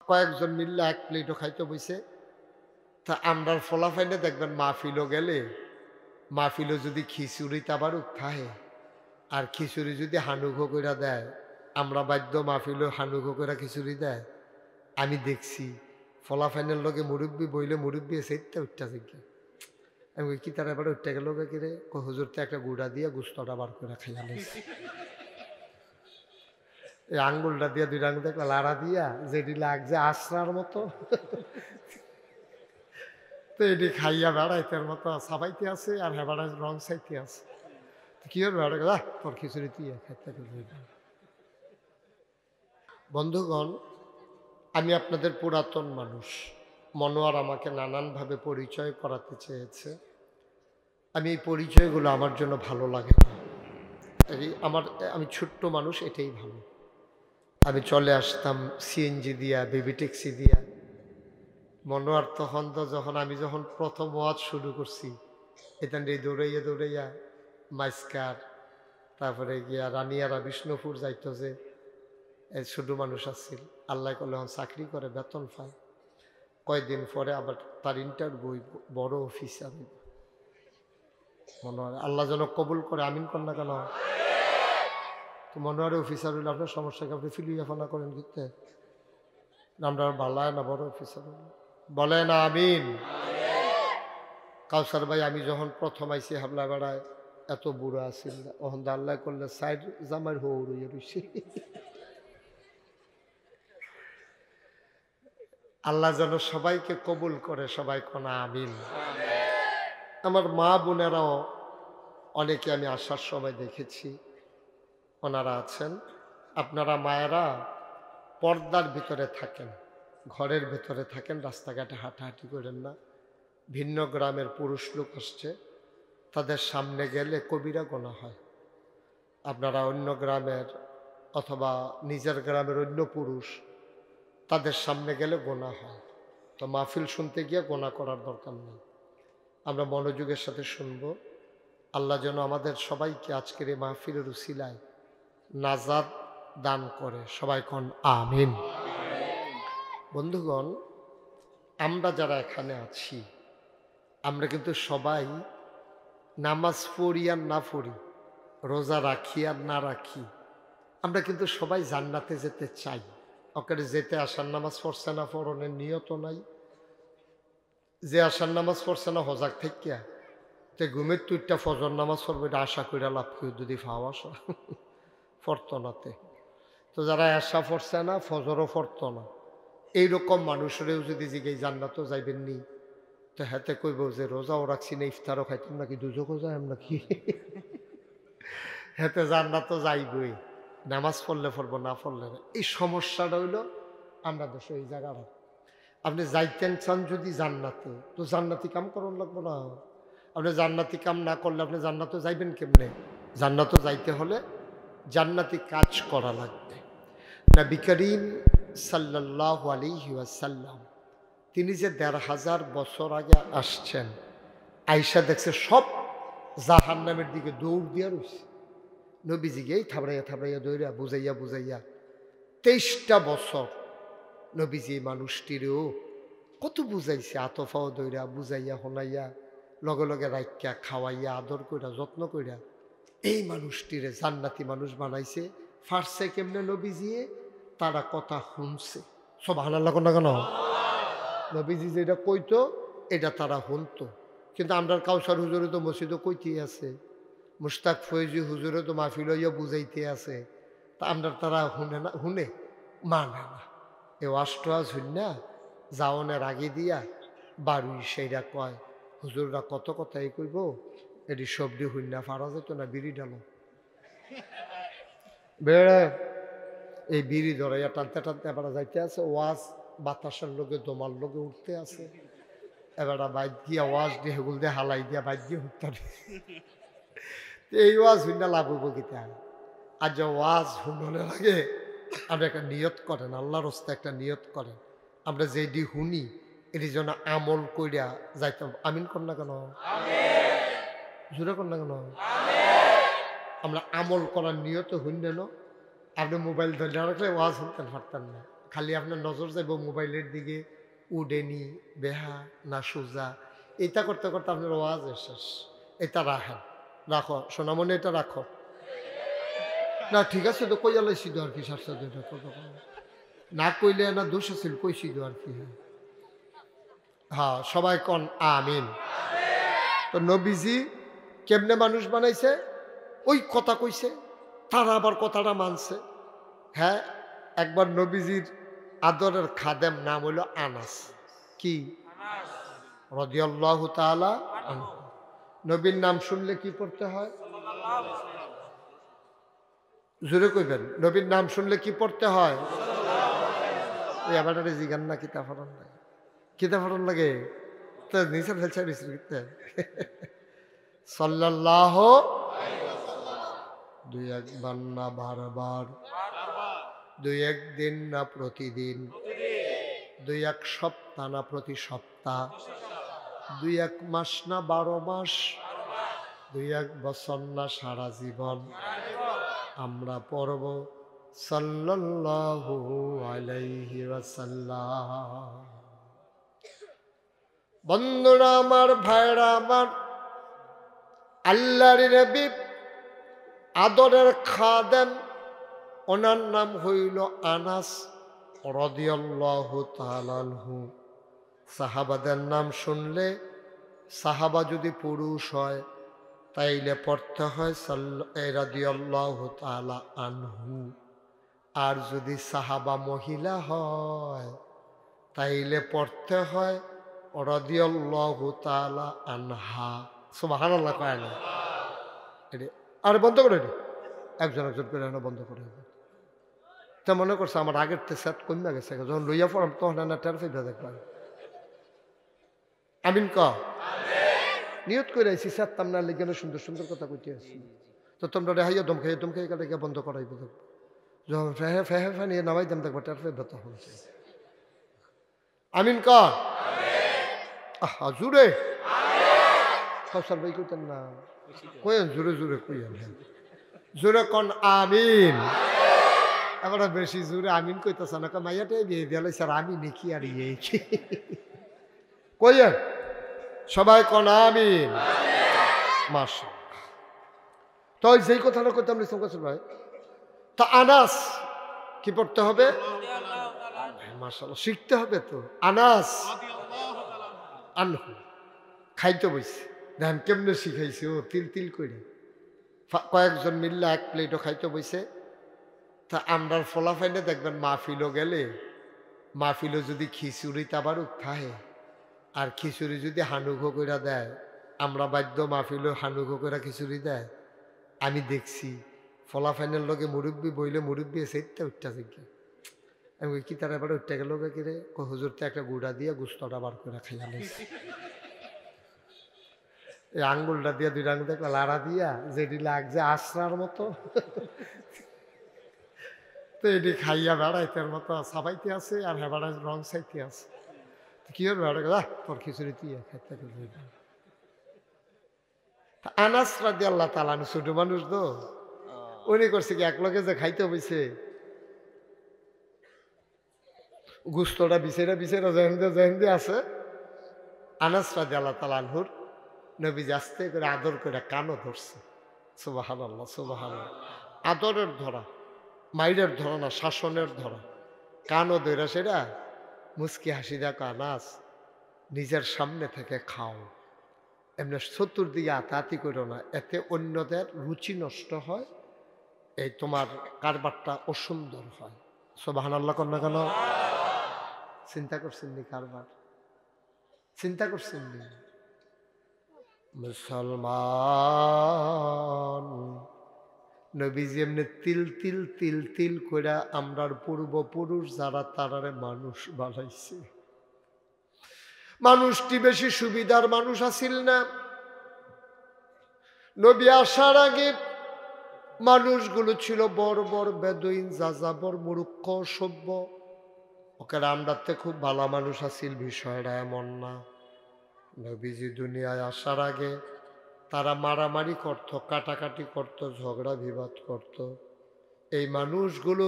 কয়েকজন মিললে এক প্লেটও খাইতে বইছে। তা আমরার ফলাফাইনে দেখবেন মাহফিলও গেলে মাহফিলও যদি খিচুড়ি তাবারুক খায় আর খিচুড়ি যদি হানুঘো কইরা দেয়, আমরা বাধ্য মাহফিলও হানুঘো কইরা খিচুড়ি দেয়। আমি দেখছি ফলাফাইনের লগে মুরব্বী বইলে মুরব্বী সেইটা উঠটা থেকে আমি কি তার এবার উঠতে গেল কিরে হুজুরতে একটা গুড়া দিয়ে গুস্তটা বার করে খাইয়া নিয়েছি। এই আঙ্গুলটা দিয়ে দুইটা আঙ্গুল দেখলে লাড়া দিয়া যেটি লাগছে আশ্রার মতো তো এটি খাইয়া বেড়াইতের মতো সাবাইতে আছে আর হ্যাঁ বেড়াই রং সাইতে আছে। কি হবে বেড়া তোর খিচুড়ি দিয়ে খাইতে। বন্ধুগণ, আমি আপনাদের পুরাতন মানুষ। মনোয়ার আমাকে নানানভাবে পরিচয় করাতে চেয়েছে। আমি এই পরিচয়গুলো আমার জন্য ভালো লাগে না। আমি ছোট্ট মানুষ, এটাই ভালো। আমি চলে আসতাম সিএনজি দিয়া, বেবি ট্যাক্সি দিয়া। মনোয়ার তখন তো আমি যখন প্রথম ওয়াজ শুরু করছি এখান দিয়ে দৌড়াইয়া দৌড়াইয়া মাইস্কার, তারপরে গিয়া রানিয়ারা বিষ্ণুপুর যাইতো, যে ছোট মানুষ আসছিল। আল্লাহ করলে এখন চাকরি করে, বেতন পায়। কয়েকদিন পরে আবার তার ইন্টারভিউ, বড় অফিসার। মনোয়ার আল্লাহ যেন কবুল করে, আমিন কন্যা কেন। তো মনোয়ারে অফিসার হইলে আপনার সমস্যাকে আপনি ফিলিয়াফানা করেন ঘুরতে আমরা বালায় না, বড় অফিসার বলে না আমিন। কাউসার ভাই আমি যখন প্রথম আইসি হাবলা বেড়ায় এত বুড়ো আসিল না, ওখান আল্লাহ করলে সাইড জামাই হইয়া রইছি। আল্লাহ যেন সবাইকে কবুল করে, সবাই কোনা আমিন। আমার মা বোনেরাও অনেকে আমি আসার সময় দেখেছি, ওনারা আছেন। আপনারা মায়েরা পর্দার ভিতরে থাকেন, ঘরের ভিতরে থাকেন, রাস্তাঘাটে হাঁটাহাঁটি করেন না। ভিন্ন গ্রামের পুরুষ লোক আসছে, তাদের সামনে গেলে কবিরা গোনা হয়। আপনারা অন্য গ্রামের অথবা নিজের গ্রামের অন্য পুরুষ, তাদের সামনে গেলে গোনা হয়। তো মাহফিল শুনতে গিয়ে গোনা করার দরকার নেই। আমরা মনোযোগের সাথে শুনব। আল্লাহ যেন আমাদের সবাইকে আজকের এই মাহফিলের উসিলায় নাজাত দান করে, সবাই কোন আমিন। বন্ধুগণ, আমরা যারা এখানে আছি আমরা কিন্তু সবাই নামাজ পড়ি আর না পড়ি, রোজা রাখি আর না রাখি, আমরা কিন্তু সবাই জান্নাতে যেতে চাই। ওখানে যেতে আসার নামাজ পড়ছে না, পড়নের নিয়ত নাই। যে আসার নামাজ পড়ছে না হজাক থেকে তে ঘুমের তুইটা ফজর নামাজ পড়বে, এটা আশা কইরা লাভ কেউ যদি ফাও আসা ফরতনাতে। তো যারা আশা পড়ছে না, ফজরও ফরত না, এইরকম মানুষেরও যদি জিগাই জান্নাতও যাইবেন নি, তো হাতে কইব যে রোজাও রাখছি না, ইফতারও খাইতাম নাকি, দুজকও যাই নাকি। হাতে জান্নাতও যাইবই, নামাজ পড়লে পড়বো, না পড়লে না। এই সমস্যাটা হইল আমরা দেশে এই জায়গাটা। আপনি যাইতেন চান যদি জান্নাতে, তো জান্নাতি কাম করুন লাগবো না। আপনি জান্নাতি কাম না করলে আপনি জান্নাতে যাইবেন কেমনে? জান্নাতে যাইতে হলে জান্নাতি কাজ করা লাগবে। নবী করিম সাল্লাল্লাহু আলাইহি ওয়াসাল্লাম তিনি যে ১৫০০ বছর আগে আসছেন, আয়েশা দেখছে সব জাহান্নামের দিকে দৌড় দিয়া রয়েছে। নবীজিকে এই থাবড়াইয়া থাবড়াইয়া দৌড়া বুঝাইয়া বুঝাইয়া ২৩টা বছর নবীজি মানুষটিরও কত বুঝাইছে, আতফাও দৌড়া বুঝাইয়া শোনাইয়া লগে লগে রাইকা খাওয়াইয়া আদর কইরা যত্ন কইরা এই মানুষটিরে জান্নাতি মানুষ বানাইছে। ফার্সে কেমনে নবীজিয়ে তারা কথা শুনছে, সুবহানাল্লাহ না কেন। নবীজি যেটা কইতো এটা তারা শুনতো। কিন্তু আমরা কাউসার হুজুরে তো মসজিদও কইতেই আছে, মুশতাক ফৈজি হুজুরে তো মাহফিল হইয়া বুঝাইতে আছে, তা আমরা তারা শুনে না, শুনে মানে না। এ ওয়াজ হইন না যাওনের আগে দিয়া বাড়ি সেইরা কয় হুজুররা কত কথাই কইব, এটি সবজি হইন না, ফারা যেত না বিড়ি ডালো বেড়ে এই বিড়ি ধরাইয়া টানতে টানতে এবার যাইতে আছে। ওয়াজ বাতাসের লোকে দোমার লোকে উঠতে আছে, এবার বাইক দিয়া ওয়াজ দিয়ে হেগুল দিয়ে হালাই দিয়া বাইক দিয়ে উঠতে। এই ওয়াজ হইন না লাভ হইব কিতা। আর যে ওয়াজ শুননের আগে আমরা একটা নিয়ত করেন, আল্লাহর রাস্তায় একটা নিয়ত করেন, আমরা যেটি শুনি এটি যেন আমল কইরা যাইতাম। আমিন কর না কেন, জোরে কর না কেন। আমরা আমল করার নিয়ত শুনলেন। আপনি মোবাইল ধরে রাখলে ওয়াজ শুনতেন পারতেন না, খালি আপনার নজর যাইব মোবাইলের দিকে, উডেনি বেহা না সোজা, এটা করতে করতে আপনার ওয়াজ শেষ। এটা রাখেন, রাখো সোনামণি, এটা রাখো না, ঠিক আছে তো কইয়া লাইছি তো আর কি, সারসা না কইলে না দোষ আছিল, কইছি তো আর কি। হ্যাঁ সবাই কন আমিন। তো নবীজি কেমনে মানুষ বানাইছে, ওই কথা কইছে, তারা আবার কথাটা মানছে। হ্যাঁ, একবার নবীজির আদরের খাদেম নাম হইল আনাস, কি রাদিয়াল্লাহু তাআলা আনহু। নবীর নাম শুনলে কি পড়তে হয়? জোরে কইবেন, নবীর নাম শুনলে কি পড়তে হয়? এই আবার জিগান না কিতাব পড়ান লাগে, কিতাব পড়ান লাগে তো নিচে ফেলছে সাল্লাল্লাহু, দুই একবার না বারবার, দুই একদিন না প্রতিদিন, দুই এক সপ্তাহ না প্রতি সপ্তাহ, দুই এক মাস না 12 মাস, দুই এক বছর না সারা জীবন আমরা পড়ব সাল্লাল্লাহু আলাইহি ওয়াসাল্লাম। বন্ধুরা আমার, ভাইরা আমার, আল্লাহর নবী আদরের খাদেম, ওনার নাম হইল আনাস রাদিয়াল্লাহু তাআলা আনহু। সাহাবাদের নাম শুনলে, সাহাবা যদি পুরুষ হয় তাইলে পড়তে হয় রাদিয়াল্লাহু তাআলা আনহু, আর যদি সাহাবা মহিলা হয় তাইলে পড়তে হয় রাদিয়াল্লাহু তাআলা আনহা। সুবহানাল্লাহ কয় না? আরে বন্ধ করে রে, একজন একজন করে বন্ধ করে। তা মনে করছে আমার আগের তো সেট কমে গেছে, যখন লইয়া পড়াম তখন না টের ফেলে দেখলাম। আমিন ক নিয়ত করে আইসি, সেটতাম না লিখে সুন্দর সুন্দর কথা কইতে আসছি। তো তোমরা রেহাইয়া দমখাই রেখে বন্ধ করাইব, যখন ফেহে ফেহে ফানিয়ে নামাই দাম দেখবো টের ফেলে তখন। আমিন ক আহা জুড়ে সব ভাই কইতেন না, কইেন জোরে জোরে কইেন, জোরে কন আমিন। এখন বেশি জোরে আমিন কইতেছে না, মাইয়াটাই বিয়ে দিয়ে স্যার আমি নেকি আর ইয়ে কইেন সবাই কন আমিন। মাশাআল্লাহ। তো যেই কথাটা কইতাম ভাই, তা আনাস কি পড়তে হবে? মাশাআল্লাহ, শিখতে হবে তো। আনাস আনহু খাইতে বইছে, দেখেন কেমনে শিখাইছে, ও তিল তিল করে কয়েকজন মিল্লা এক প্লেটও খাইতে বইছে। তা আমরার ফলাফাইনে দেখবেন মাহফিলও গেলে, মাহফিলও যদি খিচুড়ি তাবারুক খায় আর খিচুড়ি যদি হানুঘো করে দেয়, আমরা বাধ্য মাহফিলও হানুঘো করে খিচুড়ি দেয়। আমি দেখছি ফলাফাইনের লগে মুরব্বী বইলে মুরব্বী সেটা উঠতে থেকে, আমি কি তারা এবার উঠতে গেল কিরে, হুজুরতে একটা গুড়া দিয়ে গুস্তটা বার করে খাইয়া লাইছি। এই আঙ্গুলটা দিয়া দুইটা আঙ্গুল দেখলা লাড়া দিয়া যেটি লাগছে আশ্রার মতো, তো এটি খাইয়া বেড়াইতের মতো সাবাইতে আছে, আর হ্যাঁ বেড়াই রং সাইতে আছে। কি হবে বেড়া তোর খিচুড়ি তুই খাইতে। আনাস রাদিয়াল্লাহু তাআলা আনহু ছোট মানুষ তো, উনি করছে কি এক লগে যে খাইতে হইছে, গুস্তটা বিছেরা বিছেরা জেহেন্দে আছে। আনাস রাদিয়াল্লাহু তাআলা আনহুর নবীজি আস্তে করে আদর করে কানও ধরছে। সুবহানাল্লাহ সুবহানাল্লাহ। আদরের ধরা, মাইরের ধরা না, শাসনের ধরা। কানও ধরা সেটা মুস্কি হাসি দেখো, আনাস নিজের সামনে থেকে খাও, এমনি চতুর্দিকে আতাতি করো না, এতে অন্যদের রুচি নষ্ট হয়, এই তোমার কারবারটা অসুন্দর হয়। সুবহানাল্লাহ কন্যা কেন? চিন্তা করছেন নি কারবার? চিন্তা করছেন নি? মুসলমান নবীজি এমনি তিল তিল তিল তিল করে আমরার পূর্বপুরুষ যারা তারারে মানুষ বানাইছে। মানুষটি বেশি সুবিধার মানুষ আসিল না। নবী আসার আগে মানুষগুলো ছিল বড় বড় বেদুইন, যাযাবর, মূর্খ, সভ্য। ওকে আমরাতে খুব ভালো মানুষ আসিল, বিষয়টা এমন না। নবীজি দুনিয়ায় আসার আগে তারা মারামারি করত, কাটাকাটি করত, ঝগড়া বিবাদ করত। এই মানুষগুলো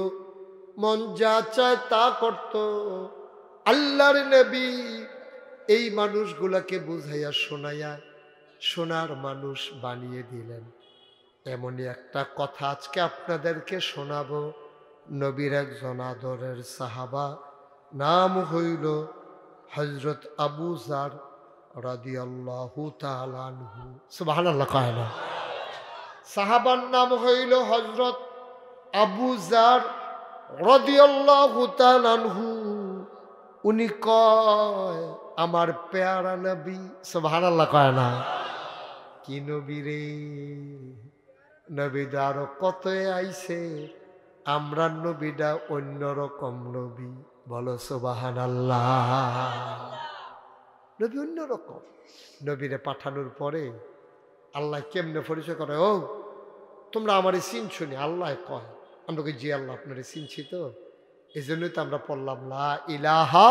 মন যা চায় তা করত। আল্লাহর নবী এই মানুষগুলাকে বুঝাইয়া শোনাইয়া সোনার মানুষ বানিয়ে দিলেন। এমনই একটা কথা আজকে আপনাদেরকে শোনাবো। নবীর একজন আদরের সাহাবা, নাম হইল হযরত আবু যার রাদিয়াল্লাহু তাআলা আনহু। সুবহানাল্লাহ কয় না? সাহাবার নাম হইল হযরত আবু যার রাদিয়াল্লাহু তাআলা আনহু। উনি কয় আমার পেয়ারা নবী, সুবহানাল্লাহ কয় না? কি নবী রে, নবীদা আরো কত আইছে, আমরা নবীটা অন্যরকম নবী। বলো সুবহানাল্লাহ। নবী অন্যরকম। নবীরে পাঠানোর পরে আল্লাহ কেমনে পরিচয় করে, ও তোমরা আমারে চিনছো নি? আল্লাহ কয়, আমরা কই জি আল্লাহ আপনারে চিনছি তো। এই জন্যই তো আমরা পড়লাম লা ইলাহা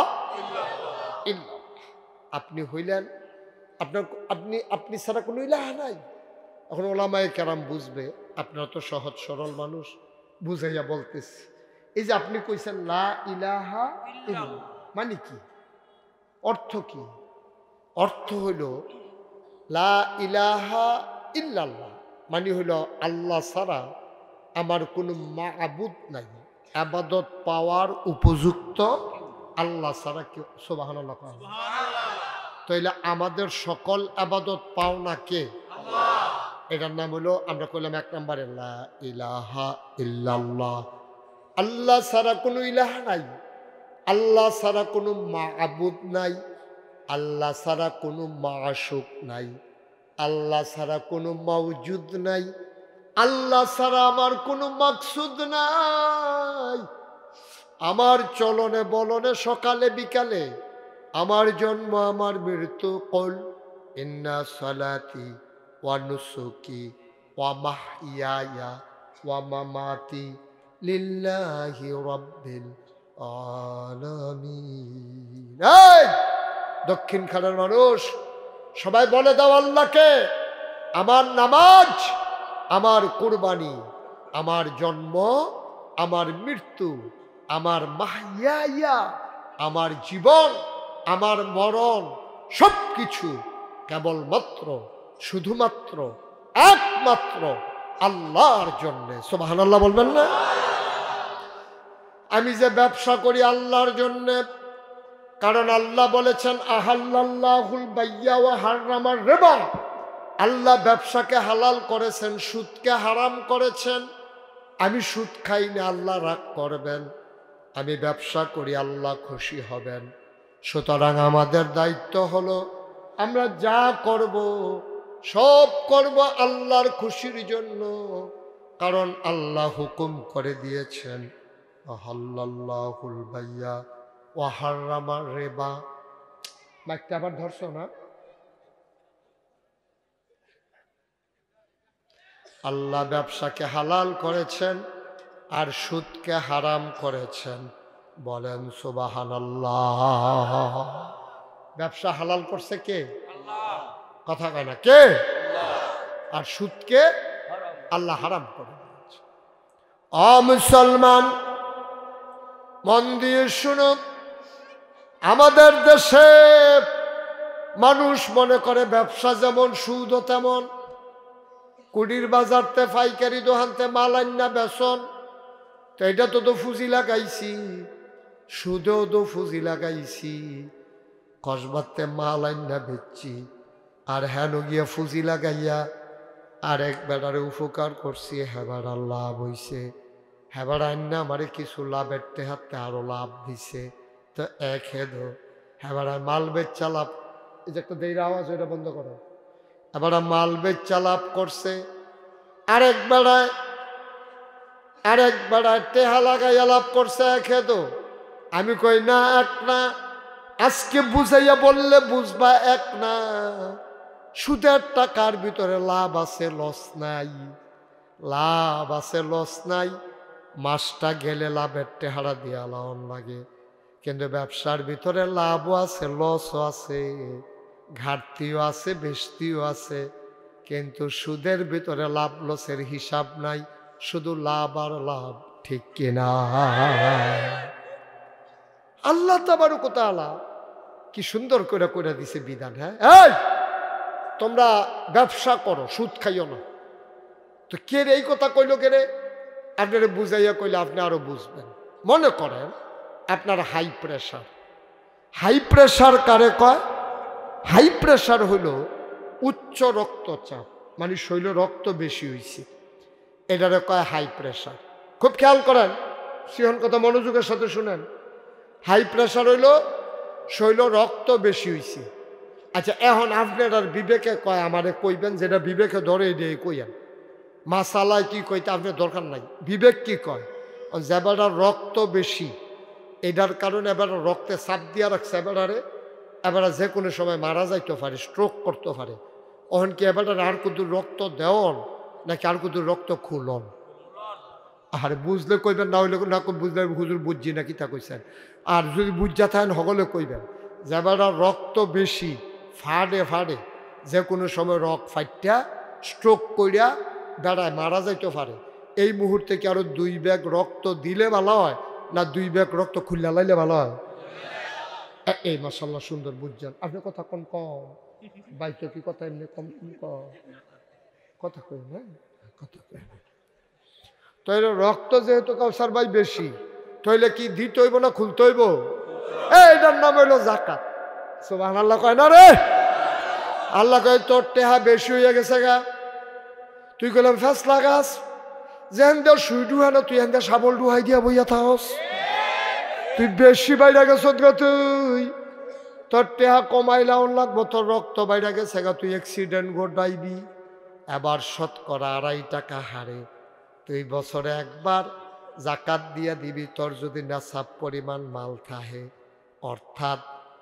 ইল্লাল্লাহ। আপনি হইলেন আপনার, আপনি ছাড়া কোনো ইলাহা নাই। এখন ওলামায়ে কেরাম বুঝবে, আপনারা তো সহজ সরল মানুষ, বুঝাইয়া বলতেছি। এই যে আপনি কইছেন লা ইলাহা ইল্লাল্লাহ, মানে কি? অর্থ কি? অর্থ হইল লা ইলাহা ইল্লাল্লাহ মানে হইল আল্লাহ ছাড়া আমার কোনো মাবুদ নাই, আবাদত পাওয়ার উপযুক্ত আল্লাহ ছাড়া কেউ। সুবহানাল্লাহ। তাইলে আমাদের সকল আবাদত পাওনা কে? এটার নাম হলো, আমরা কইলাম এক নম্বরে লা ইলাহা ইল্লাল্লাহ। আল্লাহ ছাড়া কোনো ইলাহা নাই, আল্লাহ ছাড়া কোনো মাবুদ নাই, আল্লাহ ছাড়া কোনো মাশুক নাই, আল্লাহ ছাড়া কোনো মাওজুদ নাই, আল্লাহ ছাড়া আমার কোনো মাকসুদ নাই। আমার চলনে বলনে সকালে বিকালে, আমার জন্ম আমার মৃত্যু, কল ইন্না সালাতি ওয়া নুসুকি ওয়া মাহইয়ায়া ওয়া মামাতি লিল্লাহি রাব্বিল আলামিন। এই দক্ষিণ খানের মানুষ সবাই বলে দাও আল্লাহকে, আমার নামাজ, আমার কুরবানি, আমার জন্ম, আমার মৃত্যু, আমার মাহইয়া, আমার জীবন, আমার মরণ, সব কিছু কেবলমাত্র শুধুমাত্র একমাত্র আল্লাহর জন্য। সুবহানাল্লাহ বলবেন না? আমি যে ব্যবসা করি আল্লাহর জন্য, কারণ আল্লাহ বলেছেন আহাল্লাল্লাহুল বাইয়া ওয়া হাররামার রিবা। আল্লাহ ব্যবসাকে হালাল করেছেন, সুদকে হারাম করেছেন। আমি সুদ খাই না, আল্লাহ রাগ করবেন। আমি ব্যবসা করি, আল্লাহ খুশি হবেন। সুতরাং আমাদের দায়িত্ব হলো আমরা যা করব সব করব আল্লাহর খুশির জন্য, কারণ আল্লাহ হুকুম করে দিয়েছেন আহাল্লাল্লাহুল বাইয়া ওয়া হাররামার রিবা। মাইকটা আবার ধরছো না? আল্লাহ ব্যবসাকে হালাল করেছেন আর সুদকে হারাম করেছেন। বলেন সুবহানাল্লাহ। ব্যবসা হালাল করছে কে? আল্লাহ। কথা কয় না কে? আল্লাহ। আর সুদকে আল্লাহ হারাম করে দিয়েছে। ও মুসলমান, মন দিয়ে শুনো, আমাদের দেশে মানুষ মনে করে ব্যবসা যেমন সুদও তেমন। কুড়ির বাজারতে পাইকারি দোকানতে মাল আন্না বেসন, তো এটা তো ফুজি লাগাইছি, সুদেও তো ফুজি লাগাইছি। কসবাতে মাল আন্না বেচছি, আর হেন গিয়া ফুজি লাগাইয়া আর এক বেড়ারে উপকার করছি, হেবারা লাভ হইছে। হেবারা আন্না আমারে কিছু লাভের টেহাতে আরো লাভ দিছে, তো এক হেদো হেবারা মাল বেচা লাভ। এই যে একটা দেরির আওয়াজ, ওইটা বন্ধ করো। এবার মাল বেচা লাভ করছে, আরেক বেড়ায় টেহা লাগাইয়া লাভ করছে এক হেদো। আমি কই না, এক না। আজকে বুঝাইয়া বললে বুঝবা এক না। সুদের টাকার ভিতরে লাভ আছে লস নাই, লাভ আছে লস নাই। মাসটা গেলে লাভের টেহারা দিয়া লাউন লাগে, কিন্তু ব্যবসার ভিতরে লাভও আছে লসও আছে, ঘাটতিও আছে বেশতিও আছে। কিন্তু সুদের ভিতরে লাভ লসের হিসাব নাই, শুধু লাভ আর লাভ। ঠিক কিনা? আল্লাহ তাবারক ওয়া তাআলা কি সুন্দর করে করে দিছে বিধান। হ্যাঁ, এই তোমরা ব্যবসা করো, সুদ খাইও না। তো কে রে এই কথা কইল? কে রে? আপনারা বুঝাইয়া কইলে আপনি আরো বুঝবেন। মনে করেন আপনার হাই প্রেশার। হাই প্রেশার কারে কয়? হাই প্রেশার হলো উচ্চ রক্তচাপ, মানে শরীরে রক্ত বেশি হয়েছে, এটারে কয় হাই প্রেশার। খুব খেয়াল করেন, সিহন কথা মনোযোগের সাথে শুনেন। হাই প্রেশার হইল শরীরে রক্ত বেশি হয়েছে। আচ্ছা, এখন আপনার বিবেকে কয় আমারে কইবেন, যেটা বিবেকে ধরে এটাই কইয়েন। মাসালায় কি কইতে আপনার দরকার নাই, বিবেক কি কয়? যেবারটার রক্ত বেশি, এটার কারণে এবার রক্তে চাপ দিয়া রাখছে, এবার যে কোনো সময় মারা যাইতে পারে, স্ট্রোক করতে পারে। ওখান কি এবার আর কুদুর রক্ত দেওয়ন নাকি আর কুদুর রক্ত খুলন? আরে বুঝলে কইবেন, না হইলে না বুঝলে হুজুর বুঝছি নাকি তা কইছেন। আর যদি বুঝা থাকেন সকলে কইবেন, যেবার রক্ত বেশি ফাড়ে ফাড়ে, যে কোনো সময় রক্ত ফাইটা স্ট্রোক কইরা দাঁড়ায় মারা যাইতে পারে। এই মুহূর্তে কি আরো 2 ব্যাগ রক্ত দিলে ভালো হয় না 2 ব্যাগ রক্ত খুললা লাইলে ভালো হয়? এই মাশাআল্লাহ সুন্দর বুঝছেন আপনি। কথা কম কম বাইক কি কথা এমনি কম কম কথা কই না, কথা কই। তাইলে রক্ত যেহেতু কাউসার ভাই বেশি, তাইলে কি দিতে হইব না খুলতে হইব? এইটার নাম হইল জাকাত। সুবহানাল্লাহ কয় না রে? আল্লাহ কয় তোর টেহা বেশি হইয়া গেছে গা, তুই কইলাম ফেস লাগাস, যেন দেও সুই ডুহা না, তুই এখান শাবল ডুহাই দিয়া বইয়া থাকস। তুই বেশি বাইরা গেছ গা, তুই তোর টেহা কমাইলাও লাগবো, তোর রক্ত বাইরা গেছে গা, তুই অ্যাক্সিডেন্ট ঘটাইবি। এবার শতকরা 2.5 টাকা হারে তুই বছরে একবার জাকাত দিয়া দিবি। তোর যদি নেশাব পরিমাণ মাল থাকে, অর্থাৎ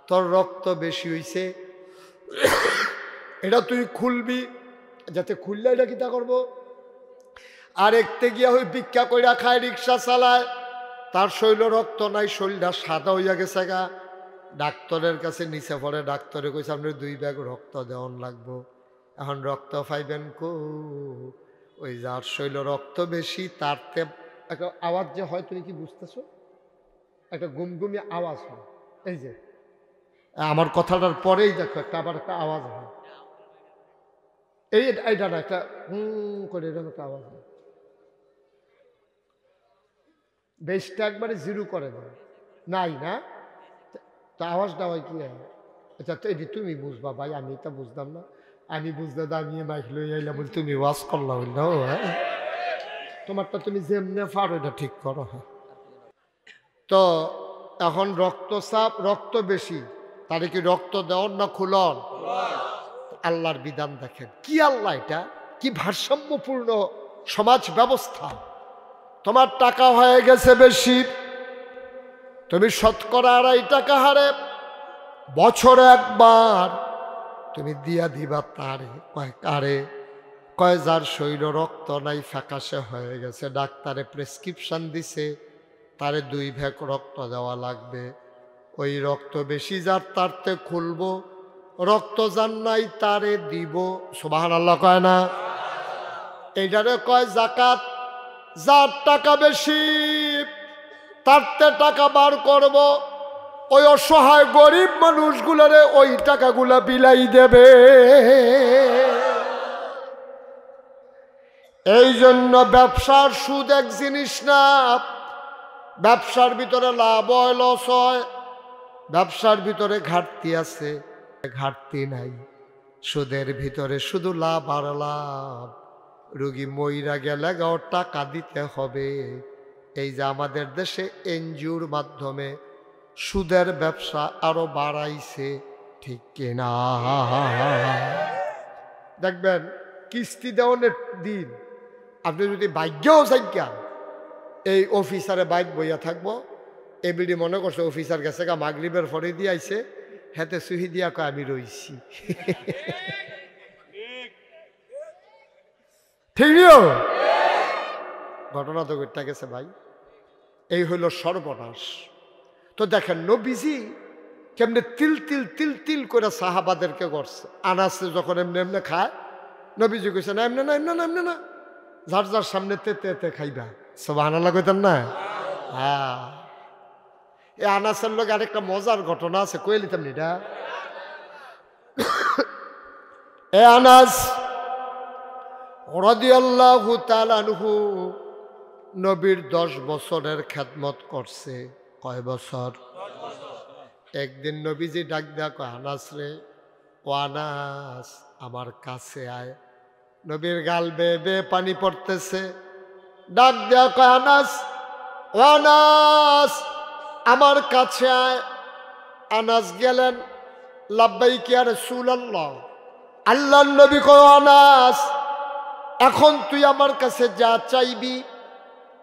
তোর রক্ত বেশি হইছে, এটা তুই খুলবি, যাতে খুললে এটা কিতা করবো। আর একতে গিয়া হই ভিক্ষা কইরা খায়, রিক্সা চালায়, তার শৈল রক্ত নাই, শরীরটা সাদা হইয়া গেছে গা, ডাক্তারের কাছে নিচে পড়ে, ডাক্তারে কইছে আপনার 2 ব্যাগ রক্ত দেওয়ান লাগবো। এখন রক্ত পাইবেন কো? ওই যার শৈল রক্ত বেশি তারতে একটা আওয়াজ যে হয়, তুমি কি বুঝতেছো? একটা গুমগুমি আওয়াজ হয়। এই যে আমার কথাটার পরেই দেখো একটা আবার একটা আওয়াজ হয়, এইটা না, একটা করে এরকম একটা আওয়াজ হয়। বেশটা একবারে জিরো করে দেয় নাই না, তা আওয়াজটা হয় কি? আচ্ছা, তো এটি তুমি বুঝবা ভাই, আমি এটা বুঝলাম না। আমি বুঝলে তো আমি মাইক লই আইলাম, বলি তুমি ওয়াজ করলাম বলল। হ্যাঁ, তোমারটা তুমি যেমনি পারো এটা ঠিক করো। হ্যাঁ, তো এখন রক্তচাপ, রক্ত বেশি, তারে কি রক্ত দেওয়ার না খুলন? আল্লাহর বিধান দেখেন কি, আল্লাহ এটা কি ভারসাম্যপূর্ণ সমাজ ব্যবস্থা। তোমার টাকা হয়ে গেছে বেশি, তুমি শতকরা 2.5 টাকা হারে বছরে একবার তুমি দিয়া দিবা। তারে কয় কারে? কয় যার শরীর রক্ত নাই, ফ্যাকাশে হয়ে গেছে, ডাক্তারে প্রেসক্রিপশন দিছে, তারে 2 ভাগ রক্ত দেওয়া লাগবে। ওই রক্ত বেশি যার তারতে খুলবো, রক্ত যার নাই তারে দিব। সুবহানাল্লাহ কয় না? এইটারে কয় জাকাত। যার টাকা বেশি তারতে টাকা বার করব, ওই অসহায় গরিব মানুষগুলোরে ওই টাকাগুলা বিলাই দেবে। এই জন্য ব্যবসার সুদ এক জিনিস না, ব্যবসার ভিতরে লাভ হয় লস হয়, ব্যবসার ভিতরে ঘাটতি আছে, ঘাটতি নাই। সুদের ভিতরে শুধু লাভ আর লাভ। রুগী মইরা গেলে গাও টাকা দিতে হবে। এই যে আমাদের দেশে এনজিওর মাধ্যমে সুদের ব্যবসা আরো বাড়াইছে, ঠিক কিনা? দেখবেন কিস্তি দেওয়ানের দিন আপনি যদি ভাগ্যও যাইয়া এই অফিসারে বাইক বইয়া থাকবো, এবিডি মনে করছে অফিসার গেছে গা মাগরিবের পরে দিয়ে আইছে, হেতে সুহি দিয়া কয় আমি রইছি। ঠিক ঘটনা তো ঘটে গেছে ভাই। এই হইল সর্বনাশ। তো দেখেন নবীজি কেমনে তিল তিল তিল তিল করে সাহাবাদেরকে করছে। আনাসে যখন এমনি এমনি খায়, নবীজি কইছে না এমনি না, এমনি না, এমনি না, যার যার সামনে তেতে খাইবা। সুবহানাল্লাহ কইতেন না? হ্যাঁ, এই আনাসের লোক আরেকটা মজার ঘটনা আছে, কয়ে নিতাম এটা। এ আনাস রাদিয়াল্লাহু তাআলা আনহু নবীর 10 বছরের খেদমত করছে। কয় বছর? একদিন নবীজি ডাক দেয়া কয়, আনাস রে, ও আনাস আমার কাছে আয়। নবীর গাল বেয়ে বেয়ে পানি পড়তেছে। ডাক দেয়া কয়, আনাস, ও আনাস আমার কাছে আয়। আনাস গেলেন। লাব্বাইক ইয়া রাসূলুল্লাহ। আল্লাহর নবী কয়, আনাস এখন তুই আমার কাছে যা চাইবি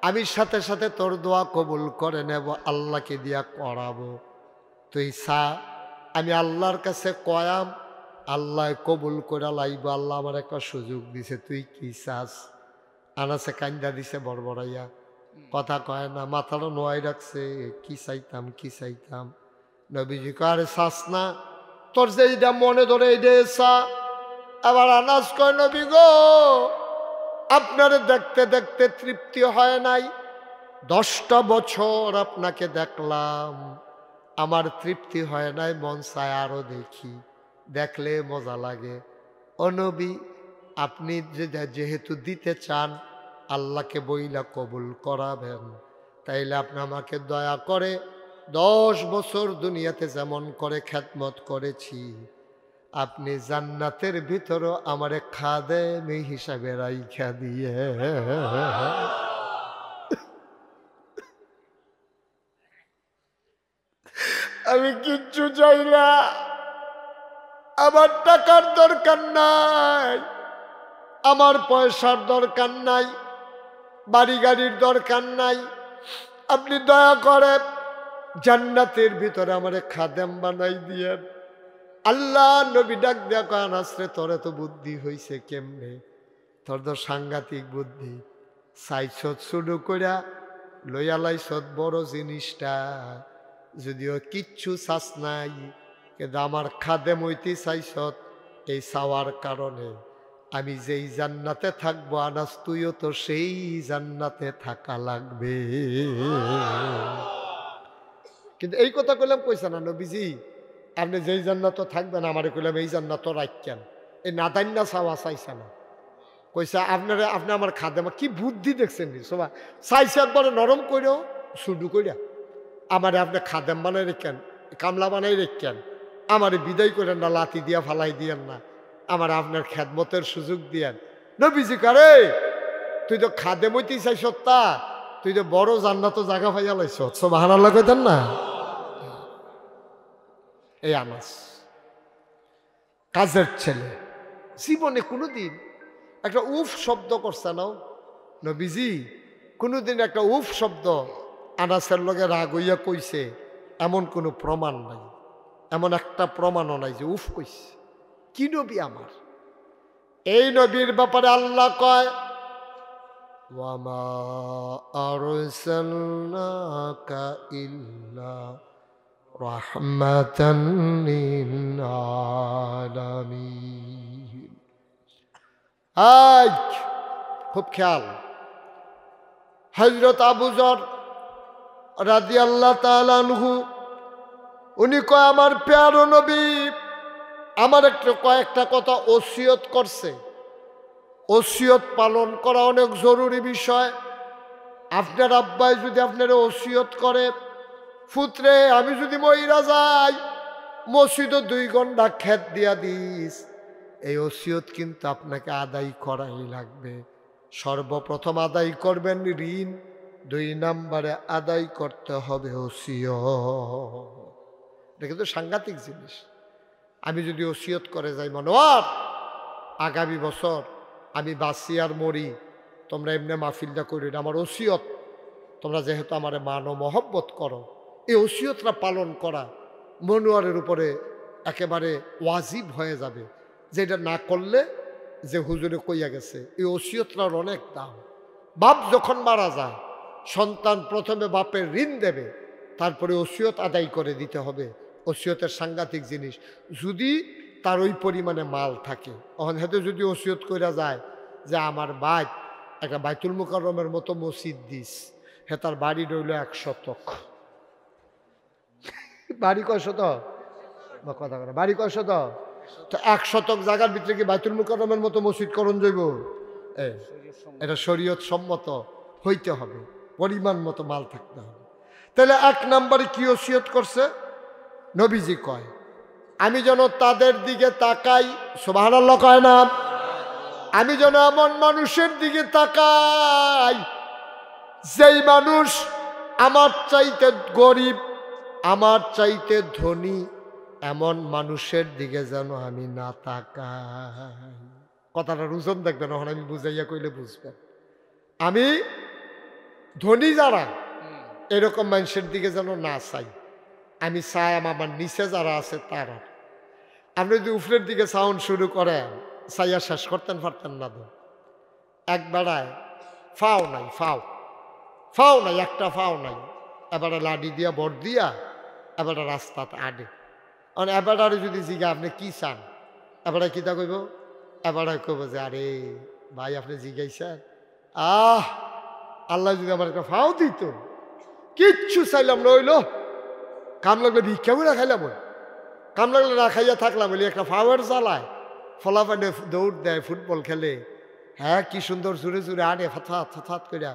আমি সাথে সাথে তোর দোয়া কবুল করে নেব, আল্লাহকে দিয়া করাবো। তুই চা, আমি আল্লাহর কাছে কয়াম, আল্লাহ কবুল করে লাইব। আল্লাহ আমার একটা সুযোগ দিছে, তুই কি চাস? আনাসে কান্দা দিছে বড়বড়াইয়া, কথা কয় না, মাথাটা নোয়াই রাখছে। কি চাইতাম কি চাইতাম? নবীজি কয়, আরে চাস না, তোর যে এইটা মনে ধরে এইটা চা। আবার আনাস কয়, নবী গো আপনারে দেখতে দেখতে তৃপ্তি হয় নাই, 10টা বছর আপনাকে দেখলাম, আমার তৃপ্তি হয় নাই, মন চায় আরো দেখি, দেখলে মজা লাগে। ও নবী আপনি যেহেতু দিতে চান, আল্লাহকে বইলা কবুল করাবেন, তাইলে আপনি আমাকে দয়া করে 10 বছর দুনিয়াতে যেমন করে খেদমত করেছি, আপনি জান্নাতের ভিতরও আমারে খাদেম হিসাবে রাইখা দিয়ে। আমি কিচ্ছু চাই না, আমার টাকার দরকার নাই, আমার পয়সার দরকার নাই, বাড়ি গাড়ির দরকার নাই, আপনি দয়া করে জান্নাতের ভিতরে আমারে খাদেম বানাই দিয়েন। আল্লাহ নবী ডাক দেয়া কয়, আনাস রে তোর তো বুদ্ধি হইছে কেমনে? তোর তো সাংঘাতিক বুদ্ধি, চাইছত শুরু কইরা লইয়া লাইছত বড় জিনিসটা, যদিও কিচ্ছু চাস নাই, কিন্তু আমার খাদেম হইতে চাইছত। এই চাওয়ার কারণে আমি যেই জান্নাতে থাকবো, আনাস তুইও তো সেই জান্নাতে থাকা লাগবে। কিন্তু এই কথা কইলাম, কইছে না নবীজি আপনি যেই জান্নাত থাকবেন, আমারে কইলাম এই জান্নাত রাখেন, এই নাদান্না চাওয়া চাইছে না। কইছে আপনি আমার খাদেম, কি বুদ্ধি দেখছেন নি সবাই, চাইছে একবারে নরম কইরেও শুরু কইরা আমারে আপনি খাদেম বানাই রেখেন, কামলা বানাই রেখেন, আমারে বিদায় করেন না, লাতি দিয়া ফালাই দিয়েন না, আমার আপনার খেদমতের সুযোগ দিয়েন। নবীজি কারে তুই তো খাদেম হইতেই চাইছ, তা তুই তো বড় জান্নাত জায়গা পাইয়া লাইছ। সুবহানাল্লাহ কইতেন না? এই আনাস কাজের ছেলে, জীবনে কোনোদিন একটা উফ শব্দ করছে না নবীজি? কোনোদিন একটা উফ শব্দ আনাসের লগে রাগ হইয়া কইছে এমন কোনো প্রমাণ নাই, এমন একটা প্রমাণও নাই যে উফ কইছে। কি নবী আমার? এই নবীর ব্যাপারে আল্লাহ কয়, ওয়ামা আরসালনাকা ইল্লা রাহমাতান লিল আলামিন। আজ খুব খেয়াল, হযরত আবু যর রাদিয়াল্লাহু তাআলা আনহু উনি কয়, আমার প্যারো নবী আমার কয়েকটা কথা ওসিয়ত করছে। ওসিয়ত পালন করা অনেক জরুরি বিষয়। আপনার আব্বাই যদি আপনার ওসিয়ত করে, পুত্রে আমি যদি মইরা যাই, মসজিদও 2 ঘন্টা খেত দিয়া দিস, এই ওসিয়ত কিন্তু আপনাকে আদায় করাই লাগবে। সর্বপ্রথম আদায় করবেন ঋণ, 2 নম্বরে আদায় করতে হবে ওসিয়ত। এটা কিন্তু সাংঘাতিক জিনিস। আমি যদি ওসিয়ত করে যাই, মনোয়ার আগামী বছর আমি বাঁচি আর মরি, তোমরা এমনি মাহফিলটা করি, আমার ওসিয়ত, তোমরা যেহেতু আমার মানো মহব্বত করো, এই ওসিয়তটা পালন করা মনোয়ারের উপরে একেবারে ওয়াজিব হয়ে যাবে, যেটা না করলে যে হুজুরে কইয়া গেছে এই ওসিয়তটার অনেক দাম। বাপ যখন মারা যায়, সন্তান প্রথমে বাপের ঋণ দেবে, তারপরে ওসিয়ত আদায় করে দিতে হবে। ওসিয়তের সাংঘাতিক জিনিস, যদি তার ওই পরিমাণে মাল থাকে। অহন হাতে যদি ওসিয়ত কইরা যায় যে আমার ভাই একটা বাইতুল মুকাররমের মতো মসজিদ দিস, হে তার বাড়ি রইল 1 শতক। বাড়ি কয় শতক? কথা করে বাড়ি কয় শতক? তো 1 শতক জায়গার ভিতরে কি বাইতুল মুকাররমের মতো মসজিদ করণ যাইব? এটা শরীয়ত সম্মত হইতে হবে, পরিমাণ মতো মাল থাকতে হবে। তাহলে 1 নম্বরে কি ওসিয়ত করছে? নবীজি কয় আমি যেন তাদের দিকে তাকাই, সুবহানাল্লাহ কয় না? আমি যেন এমন মানুষের দিকে তাকাই যেই মানুষ আমার চাইতে গরিব, আমার চাইতে ধনী, এমন মানুষের দিকে যেন আমি না তাকাই। কথাটা রুজন দেখবেন, এখন আমি বুঝাইয়া কইলে বুঝবেন। আমি ধনী যারা এরকম মানুষের দিকে যেন না চাই, আমি চাই আমার নিচে যারা আছে তারা। আপনি যদি উপরের দিকে সাউন্ড শুরু করেন, চাইয়া শেষ করতেন পারতেন না তো। এক বেড়ায় ফাও নাই, ফাও নাই, একটা ফাও নাই, এবারে লাডি দিয়া বর দিয়া এবারে রাস্তাতে আডে। এবারে যদি জিগা আপনি কি চান, এবারে কিতা কইব? এবারে কইব যে আরে ভাই আপনি জিগাইছেন, আল্লাহ যদি আমার একটা ফাও দিত, কিচ্ছু চাইলাম নইল, কাম লাগলে ভিক্ষা করে খাইলাম, কাম লাগলে না খাইয়া থাকলাম, বলি একটা ফাওয়ার জ্বালায়, ফলাফানে দৌড় দেয়, ফুটবল খেলে, হ্যাঁ কি সুন্দর জোরে জোরে আড়ে ফাত ফাত করে।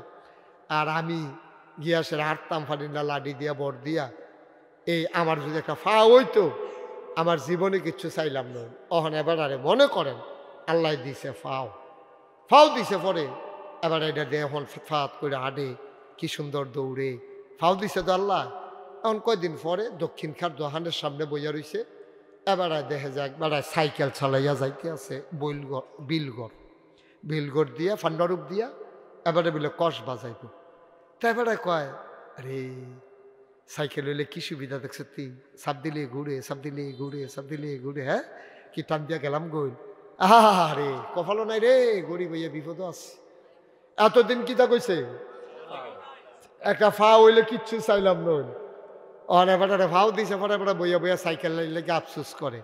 আর আমি গিয়াসের হাঁটতাম ফানি না লাডি দিয়া বর দিয়া। এই আমার যদি একটা ফাও হইতো, আমার জীবনে কিচ্ছু চাইলাম না। অহন এবার আরে মনে করেন আল্লাহ দিছে ফাও দিছে, পরে এবার এটা দিয়ে এখন ফাত করে আডে, কি সুন্দর দৌড়ে, ফাও দিছে তো আল্লাহ। এখন কয়দিন পরে দক্ষিণ খাট দোকানের সামনে বইয়া রইছে, এবারে দেখে যায় একবারে সাইকেল চালাইয়া যাইতে আছে বিলগড় দিয়া ফান্ডারূপ দিয়া, এবারে বলে কষ বাজাইব। তা এবারে কয় আরে সাইকেল হইলে কি সুবিধা দেখছ তুই, সাপ দিলে ঘুরে, হ্যাঁ কি টান দিয়া গেলাম গইল। আরে কপালও নাই রে, গরিব হইয়া বিপদ আছে। এতদিন কি তা কইছে একটা ফা হইলে কিচ্ছু চাইলাম নইল, এবারে ফাও দিছে, পরে এবারে বইয়া সাইকেল লেগে আফসোস করে।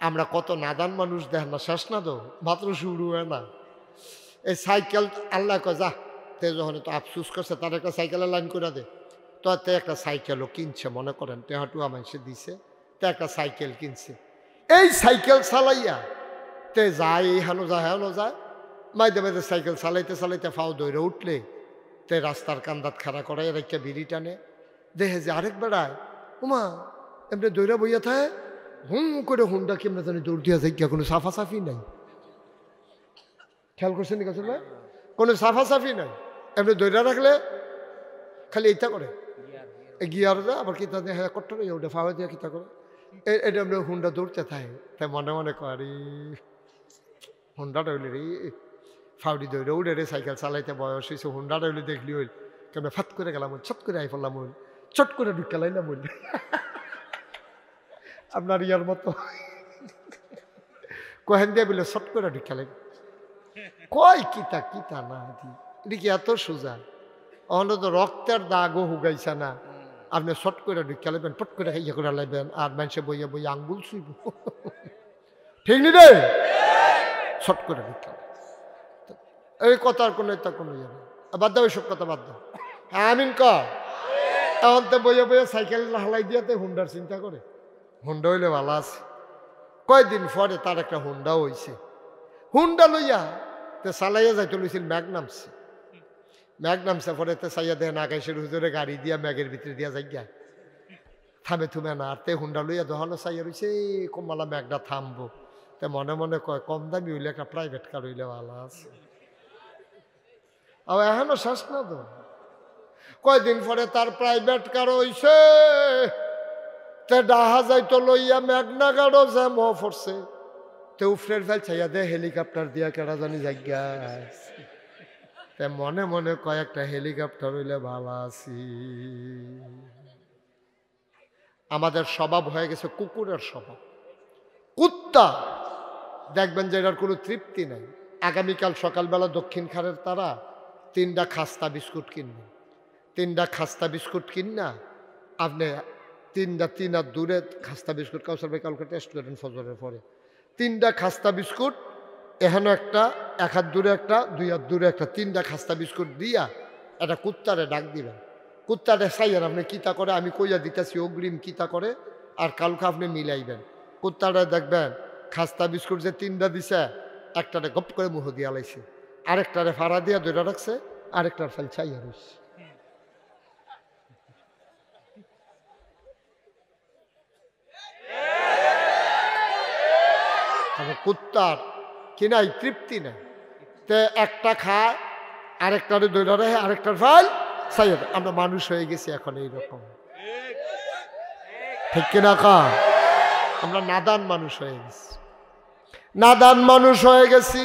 আমরা কত নাদান মানুষ দেখেন না, শেষ না তো, মাত্র শুরু হয় না। এই সাইকেল আল্লাহ কয় যা, তে যখন তো আফসোস করছে তার একটা সাইকেলের লাইন করে দে। তো তে একটা সাইকেলও কিনছে, মনে করেন টেহাটুয়া মানুষে দিছে, তে একটা সাইকেল কিনছে। এই সাইকেল চালাইয়া তে যায়, এইখানো যায়, মাইদে মাইদে সাইকেল চালাইতে ফাও দৌড়ে উঠলে তে রাস্তার কান্দাত খাড়া করে রেখে বিড়ি টানে, দেখে যে আরেক বেড়ায় উমা এমনি দৌড়া বইয়া থাকে, করে হুন্ডা কেমনে জানি দৌড় দিয়া যাই, কোনো সাফাসাফি নাই। খেয়াল করছেন কাছে ভাই, কোনো সাফাসাফি নাই, এমনি দৌড়া রাখলে খালি এইটা করে গিয়ার যা, আবার কিতা দিয়ে হ্যাঁ করতে হবে, ওটা ফাওয়া দিয়ে কিতা করে, এটা এমনি হুন্ডা দৌড়তে থাকে। তাই মনে করে হুন্ডাটা হইলে রে ফাউডি দৌড়ে উড়ে রে, সাইকেল চালাইতে বয়স হয়েছে, হুন্ডাটা হইলে দেখলি হইল কেমন ফাত করে গেলাম, ছট করে আই ফেললাম, চট করে ঢুকালাইলাম বলল আপনার ইয়ার মতো কহেন দিয়ে বলে চট করে ঢুকালাই, কয় কিতা না এটা কি এত সোজা? অহন তো রক্তের দাগও হুগাইছে না, আপনি চট করে ঢুকালাইবেন, পট করে ইয়ে করে লাইবেন, আর মানুষে বইয়া আঙ্গুল ছুইব, ঠিক নি রে? চট করে ঢুকালে এই কথার কোনো ইয়ে না, বাদ দাও এইসব কথা, বাদ দাও। হ্যাঁ আমিন ক, এখন তো বইয়া সাইকেল হালাই দিয়াতে হুন্ডার চিন্তা করে, হুন্ডা হইলে ভালো আছে। কয়দিন পরে তার একটা হুন্ডা হইছে, হুন্ডা লইয়া তে চালাইয়া যাইতে লইছিল, ম্যাগ নামছে পরে তে চাইয়া দেয় আকাশের হুজুরে গাড়ি দিয়া ম্যাগের ভিতরে দিয়া যাই গিয়া থামে না, আর তে হুন্ডা লইয়া দোহানো চাইয়া রইছে, কমলা ম্যাগটা থামবো, তে মনে কয় কম দামি হইলে একটা প্রাইভেট কার হইলে ভালো আছে। আর এখনো শেষ না তো, কয়দিন পরে তার প্রাইভেট কার হইছে, তে ডাহা যাইতো লইয়া মেঘনা গাড়ো জ্যাম পড়ছে, তে উফরের ফেল চাইয়া দে হেলিকপ্টার দিয়া কেডা জানি জায়গা, তে মনে কয় একটা হেলিকপ্টার হইলে ভালো আছি। আমাদের স্বভাব হয়ে গেছে কুকুরের স্বভাব, কুত্তা দেখবেন যে এটার কোনো তৃপ্তি নাই। আগামীকাল সকালবেলা দক্ষিণ খারের তারা 3টা খাস্তা বিস্কুট কিনবেন, 3টা খাস্তা বিস্কুট কিনা আপনি 3 দূরে খাস্তা বিস্কুট, কাউসার ভাই কালকে টেস্ট করেন ফজরের পরে, 3টা খাস্তা বিস্কুট এখানে একটা, এক হাত দূরে একটা, দুই হাত দূরে একটা, তিনটা খাস্তা বিস্কুট দিয়া একটা কুত্তারে ডাক দিবেন। কুত্তারে চাইয়েন আপনি কিতা করে, আমি কইয়া দিতেছি অগ্রিম কিতা করে, আর কালকে আপনি মিলাইবেন। কুত্তারে দেখবেন খাস্তা বিস্কুট যে তিনটা দিছে, একটারে গপ করে মুহ দিয়া লাইছে, আরেকটারে ফাড়া দিয়া ধরে রাখছে, আরেকটার ফেল চাইয়া রইছে। কুত্তার কি নাই, তৃপ্তি নাই, তে একটা খায়, আরেকটারে ধরে রাখে, আরেকটার ফেল চাইয়া। আমরা মানুষ হয়ে গেছি এখন এইরকম, ঠিক কিনা কা? আমরা নাদান মানুষ হয়ে গেছি, নাদান মানুষ হয়ে গেছি।